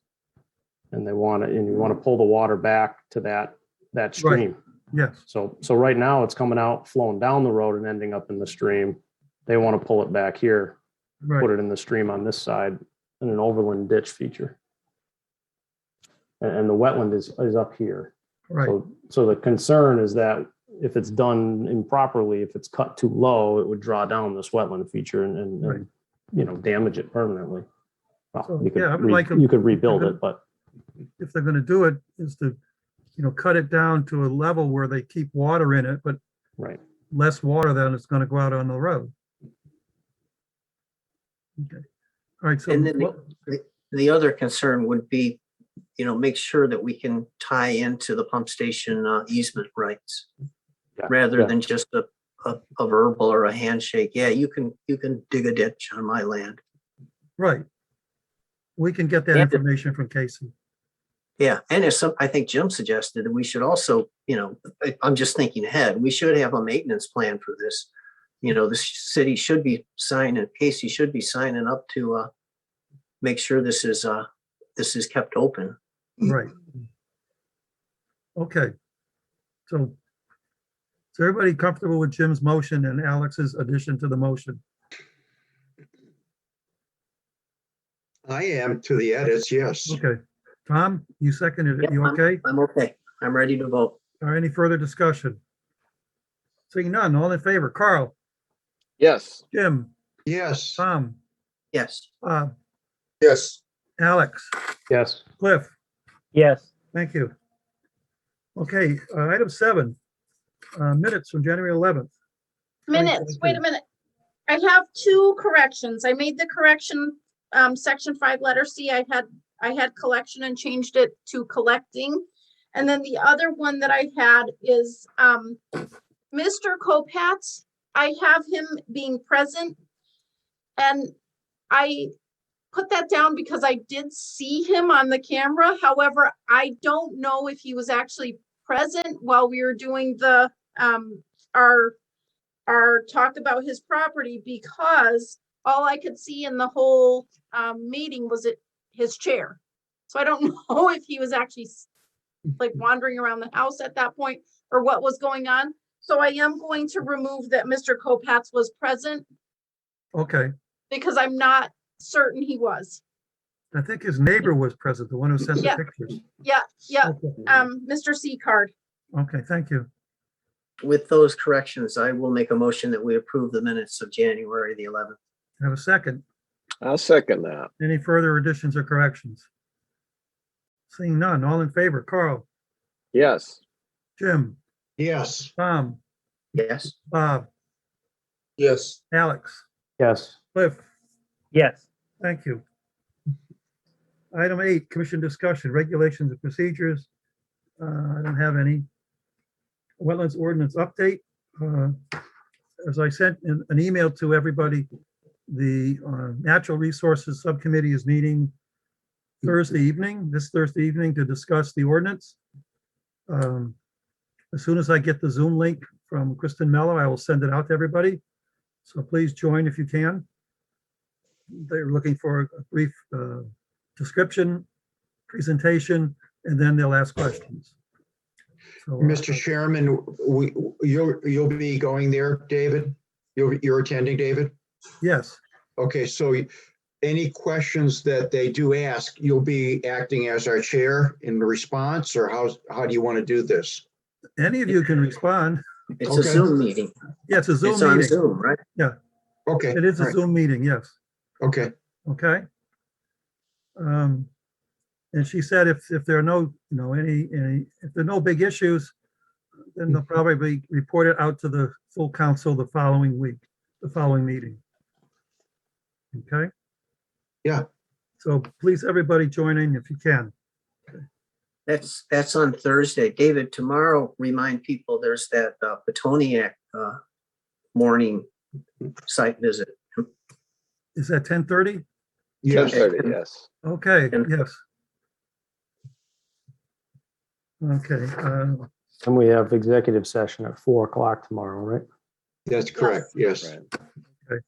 And you want to pull the water back to that stream. Right. Yes. So right now it's coming out, flowing down the road and ending up in the stream. They want to pull it back here, put it in the stream on this side in an overland ditch feature. And the wetland is up here. Right. So the concern is that if it's done improperly, if it's cut too low, it would draw down this wetland feature and damage it permanently. Well, So, you could I would like you could rebuild it, but if they're going to do it, is to cut it down to a level where they keep water in it, but Right. less water than it's going to go out on the road. Okay. All right. So And then the other concern would be, make sure that we can tie into the pump station easement rights. Yeah, Rather yeah. than just a verbal or a handshake. Yeah, you can dig a ditch on my land. right. We can get that And- information from Casey. Yeah, and I think Jim suggested that we should also, I'm just thinking ahead, we should have a maintenance plan for this. The city should be Casey should be signing up to make sure this is kept open. Right. Okay. So is everybody comfortable with Jim's motion and Alex's addition to the motion? I am to the edits, yes. Okay. Tom, you seconded it. Yep, You okay? I'm okay. I'm ready to vote. Or any further discussion? Seeing none, all in favor, Carl, Yes. Jim, Yes, Tom, Yes. Bob, Yes, Alex, Yes. Cliff, Yes, thank you. Okay, item 7, minutes from January 11th. Minutes, wait a 2022. minute. I have 2 corrections. I made the correction, section 5, letter C. I had collection and changed it to collecting. And then the other one that I had is, Mr. Kopatz, I have him being present. And I put that down because I did see him on the camera. However, I don't know if he was actually present while we were doing the, our talk about his property, because all I could see in the whole meeting was his chair. So I don't know if he was actually like wandering around the house at that point or what was going on. So I am going to remove that Mr. Kopatz was present Okay, because I'm not certain he was. I think his neighbor was present, the one who sent the Yeah. pictures. Yeah, Okay. Mr. C card. Okay, thank you. With those corrections, I will make a motion that we approve the minutes of January the 11th. Have a second. I'll second that. Any further additions or corrections? Seeing none, all in favor, Carl, Yes. Jim, yes, Tom, Yes. Bob, yes, Alex, Yes. Cliff, yes, thank you. Item 8, commission discussion, regulations and procedures. I don't have any. Wetlands ordinance update. As I sent an email to everybody, the Natural Resources Subcommittee is meeting this Thursday evening, to discuss the ordinance. As soon as I get the Zoom link from Kristen Mello, I will send it out to everybody. So please join if you can. They're looking for a brief description, presentation, and then they'll ask questions. So, Mr. Chairman, you'll be going there, David? You're attending, David? yes, Okay, so any questions that they do ask, you'll be acting as our chair in the response, or how do you want to do this? any of you can respond. It's Okay. a Zoom meeting. Yeah, it's a Zoom It's on meeting. Zoom, right? Okay, It is a all right. Zoom meeting, yes. Okay, Okay. And she said if there are no, if there are no big issues, then they'll probably be reported out to the full council the following week, the following meeting. Okay? Yeah. So please, everybody join in if you can. That's on Thursday. David, tomorrow, remind people there's that Petoniac morning site visit. Is that 10:30? yes, 10:30, yes. Okay, And- yes. Okay, And we have executive session at 4:00 tomorrow, right? that's correct, yes. Right.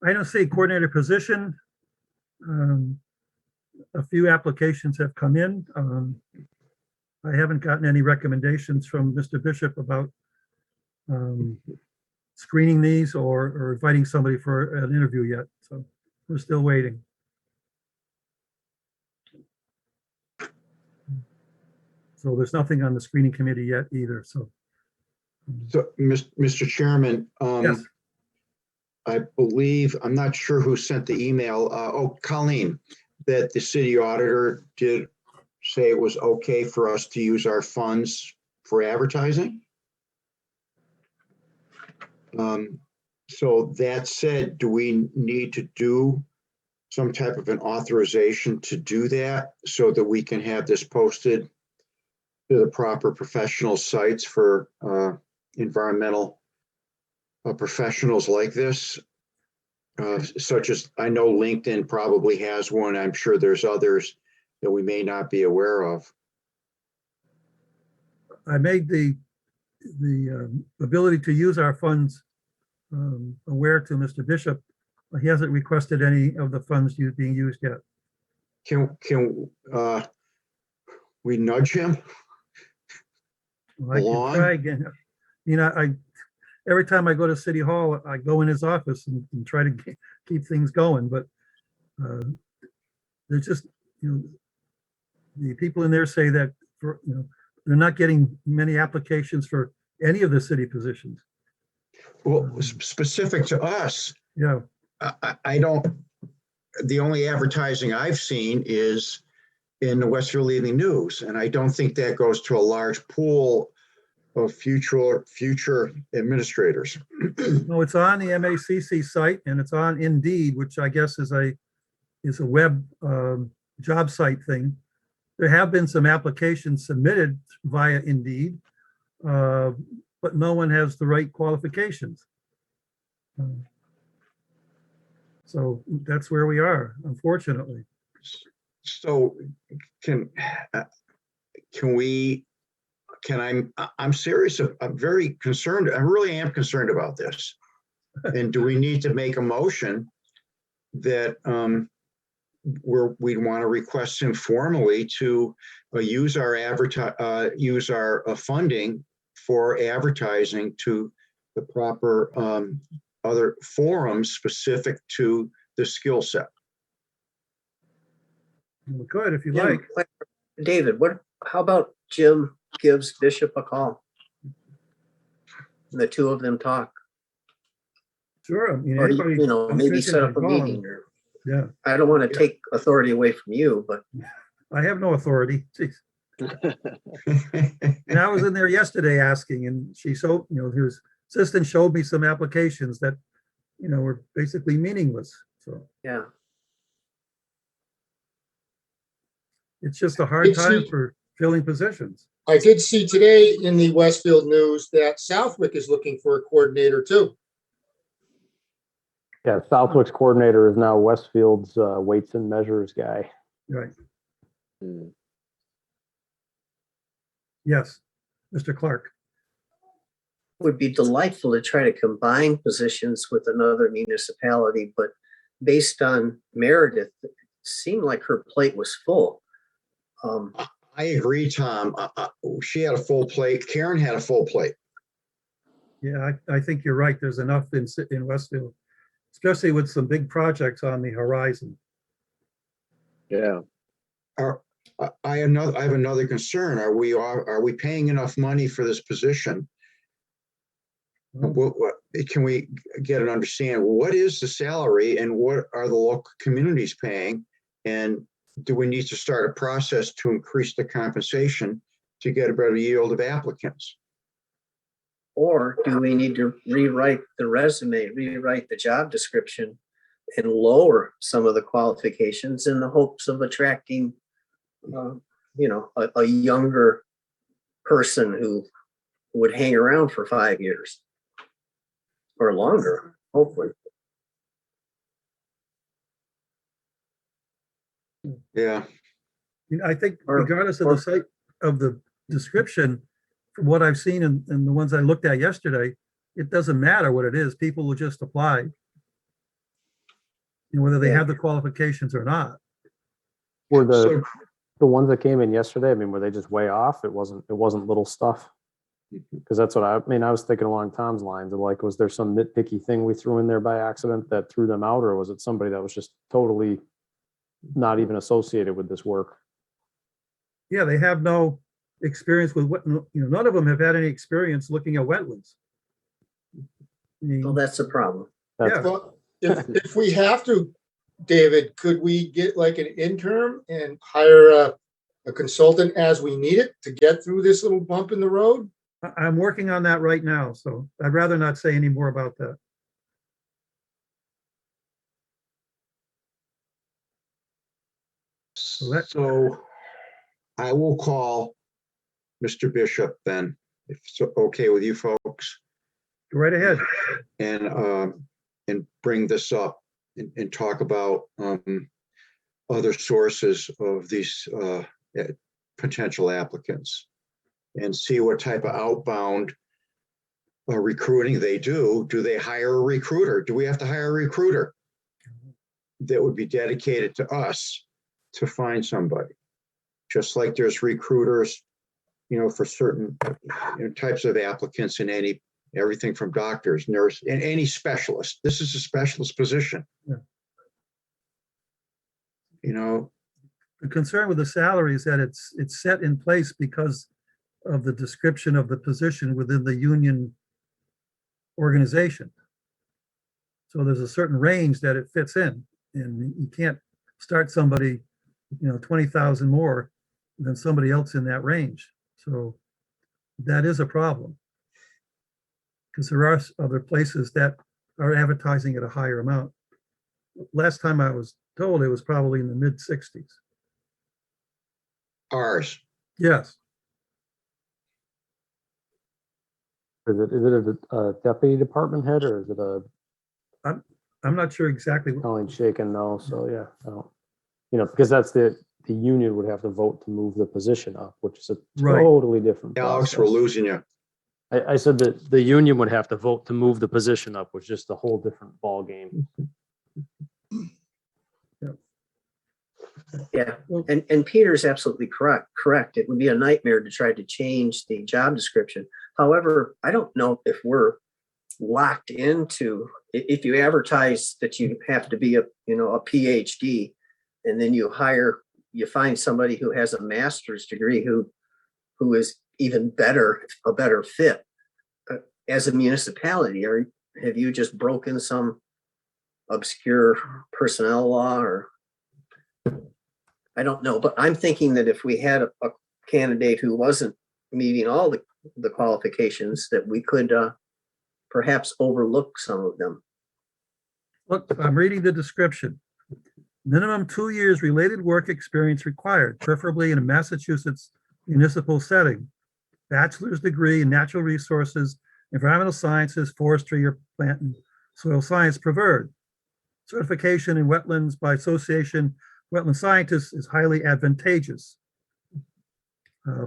item C, coordinator position. A few applications have come in. I haven't gotten any recommendations from Mr. Bishop about screening these or inviting somebody for an interview yet, so we're still waiting. So there's nothing on the screening committee yet either, so. So, Mr. Chairman, Yes, I believe, I'm not sure who sent the email, Colleen, that the city auditor did say it was okay for us to use our funds for advertising. So that said, do we need to do some type of an authorization to do that so that we can have this posted to the proper professional sites for environmental professionals like this? Such as, I know LinkedIn probably has one. I'm sure there's others that we may not be aware of. I made the ability to use our funds aware to Mr. Bishop. He hasn't requested any of the funds being used yet. Can we nudge him? Well, I can Along? try again. You know, every time I go to City Hall, I go in his office and try to keep things going, but there's just, you know, the people in there say that, you know, they're not getting many applications for any of the city positions. Well, specific to us, Yeah, I don't, the only advertising I've seen is in the Westfield Evening News, and I don't think that goes to a large pool of future administrators. no, it's on the MACC site and it's on Indeed, which I guess is a web job site thing. There have been some applications submitted via Indeed, but no one has the right qualifications. So that's where we are, unfortunately. So I'm serious. I'm very concerned. I really am concerned about this. And do we need to make a motion that we'd want to request him formally to use our funding for advertising to the proper other forums specific to the skill set? We could, if you Jim, like. David, how about Jim gives Bishop a call? And the two of them talk, Sure. I mean, or, anybody- maybe set up a call him. meeting, or, Yeah, I don't want to take authority away from you, but I have no authority. Jeez. And I was in there yesterday asking, and she showed, you know, his assistant showed me some applications that, you know, were basically meaningless. So yeah. it's just a hard Did time she- for filling positions. I did see today in the Westfield News that Southwick is looking for a coordinator too. Yeah, Southwick's coordinator is now Westfield's weights and measures guy. Right. Hmm. Yes, Mr. Clark. Would be delightful to try to combine positions with another municipality, but based on Meredith, it seemed like her plate was full. I agree, Tom. She had a full plate. Karen had a full plate. Yeah, I think you're right. There's enough in Westfield, especially with some big projects on the horizon. Yeah. I have another concern. Are we paying enough money for this position? What can we get an understanding? What is the salary and what are the local communities paying? And do we need to start a process to increase the compensation to get a better yield of applicants? Or do we need to rewrite the resume, rewrite the job description, and lower some of the qualifications in the hopes of attracting, a younger person who would hang around for 5 years or longer, hopefully. Yeah. I think Or- regardless of the site of the description, from what I've seen and the ones I looked at yesterday, it doesn't matter what it is. People will just apply, you know, whether they Yeah. have the qualifications or not. Were So the ones that came in yesterday, I mean, were they just way off? It wasn't little stuff. Because that's what I was thinking along Tom's lines of like, was there some nitpicky thing we threw in there by accident that threw them out, or was it somebody that was just totally not even associated with this work? Yeah, they have no experience with what, you know, none of them have had any experience looking at wetlands. I mean, Well, that's a problem. Yeah. Well, if we have to, David, could we get like an interim and hire a consultant as we need it to get through this little bump in the road? I'm working on that right now, so I'd rather not say any more about that. Let- So I will call Mr. Bishop then, if it's okay with you folks, Go right ahead. and bring this up and talk about other sources of these potential applicants and see what type of outbound recruiting they do. Do they hire a recruiter? Do we have to hire a recruiter that would be dedicated to us to find somebody? Just like there's recruiters, for certain types of applicants in everything from doctors, nurse, and any specialist. This is a specialist position. Yeah. The concern with the salary is that it's set in place because of the description of the position within the union organization. So there's a certain range that it fits in, and you can't start somebody, 20,000 more than somebody else in that range. So that is a problem, because there are other places that are advertising at a higher amount. Last time I was told, it was probably in the mid 60s. Ours. Yes. Is it a deputy department head, or is it a I'm not sure exactly. Colleen shaking no? So yeah, I don't, because that's the union would have to vote to move the position up, which is a Right. totally different Alex, process. we're losing you. I said that the union would have to vote to move the position up, which is just a whole different ball game. Yeah, and Peter's absolutely correct. It would be a nightmare to try to change the job description. However, I don't know if we're locked into, if you advertise that you have to be a PhD, and then you find somebody who has a master's degree who is even a better fit as a municipality, or have you just broken some obscure personnel law, or I don't know, but I'm thinking that if we had a candidate who wasn't meeting all the qualifications, that we could perhaps overlook some of them. Look, I'm reading the description. Minimum 2 years related work experience required, preferably in a Massachusetts municipal setting. Bachelor's degree in natural resources, environmental sciences, forestry, or plant and soil science preferred. Certification in wetlands by association wetland scientists is highly advantageous.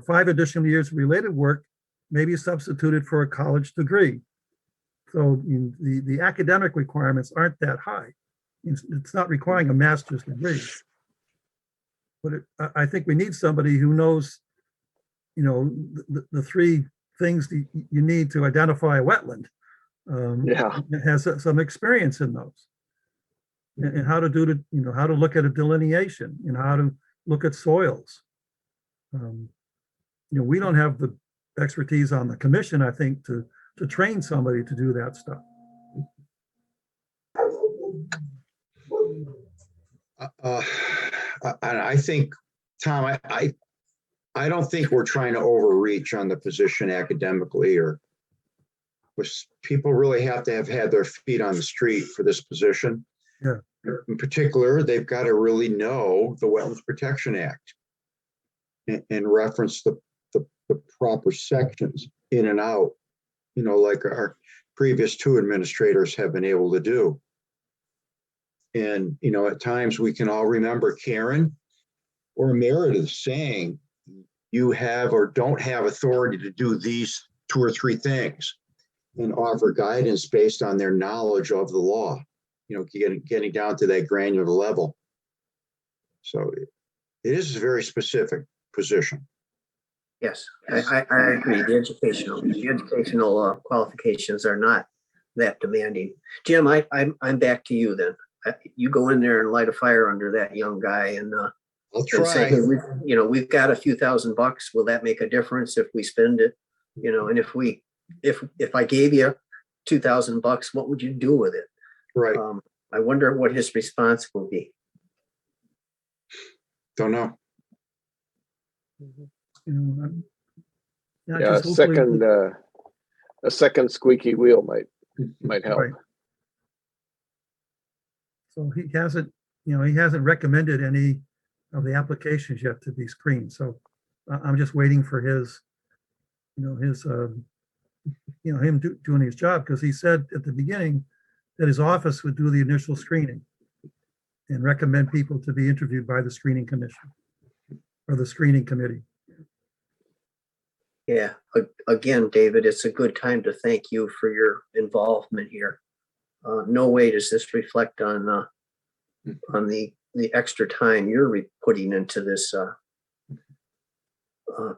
5 additional years of related work may be substituted for a college degree. So the academic requirements aren't that high. It's not requiring a master's degree. But I think we need somebody who knows, the 3 things that you need to identify a wetland. Has some experience in those. And how to how to look at a delineation, how to look at soils. We don't have the expertise on the commission, I think, to train somebody to do that stuff. And I think, Tom, I don't think we're trying to overreach on the position academically, or people really have to have had their feet on the street for this position. Yeah. In particular, they've got to really know the Wetlands Protection Act and reference the proper sections in and out, like our previous 2 administrators have been able to do. And, at times we can all remember Karen or Meredith saying, you have or don't have authority to do these 2 or 3 things, and offer guidance based on their knowledge of the law, getting down to that granular level. So it is a very specific position. Yes, I agree. The educational qualifications are not that demanding. Jim, I'm back to you then. You go in there and light a fire under that young guy, and I'll try. And say, hey, we've got a few $1,000. Will that make a difference if we spend it? And if I gave you $2,000, what would you do with it? Right. I wonder what his response will be. Don't know. You know, not Yeah, just hopefully- a second squeaky wheel might help. Right. So he hasn't, he hasn't recommended any of the applications yet to be screened. So I'm just waiting for his, him doing his job, because he said at the beginning that his office would do the initial screening and recommend people to be interviewed by the screening commission or the screening committee. Yeah, again, David, it's a good time to thank you for your involvement here. No way does this reflect on the extra time you're putting into this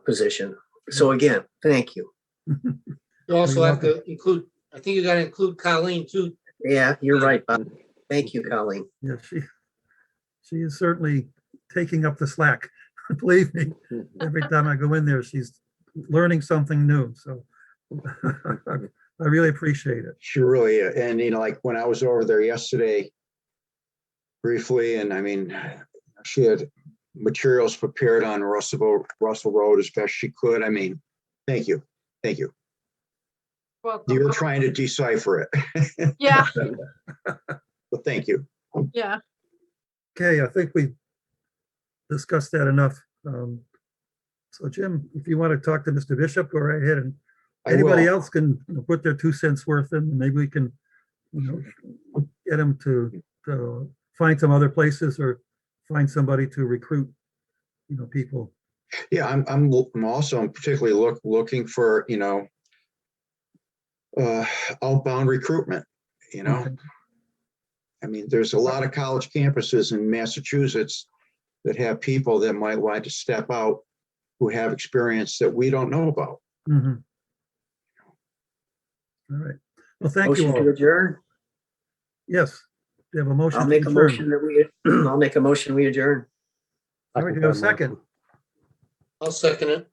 position. So again, thank you. You also have to include, I think you gotta include Colleen too. Yeah, you're right, Bob. Thank you, Colleen. Yeah, she is certainly taking up the slack. Believe me, every time I go in there, she's learning something new. So I really appreciate it. She really, and like when I was over there yesterday briefly, and I mean, she had materials prepared on Russell Road as best she could. I mean, thank you. Thank you. Welcome. You were trying to decipher it. Yeah, But thank you. yeah. Okay, I think we discussed that enough. So Jim, if you want to talk to Mr. Bishop, go right ahead, and I anybody will. else can put their 2 cents worth in, and maybe we can, get them to find some other places or find somebody to recruit, people. Yeah, I'm also particularly looking for, outbound recruitment, Okay. I mean, there's a lot of college campuses in Massachusetts that have people that might want to step out who have experience that we don't know about. Mhm. All right. Well, thank you Motion to all. adjourn. Yes, we have a motion. I'll to make a adjourn. motion that I'll make a motion, we adjourn. All right, do you have a second? I'll second it.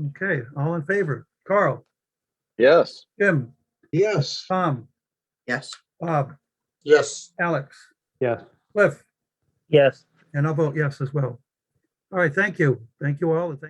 Okay, all in favor? Carl, Yes. Jim, Yes. Tom, Yes. Bob, Yes. Alex, Yeah. Cliff, Yes. and I'll vote yes as well. All right, thank you. Thank you all. and thank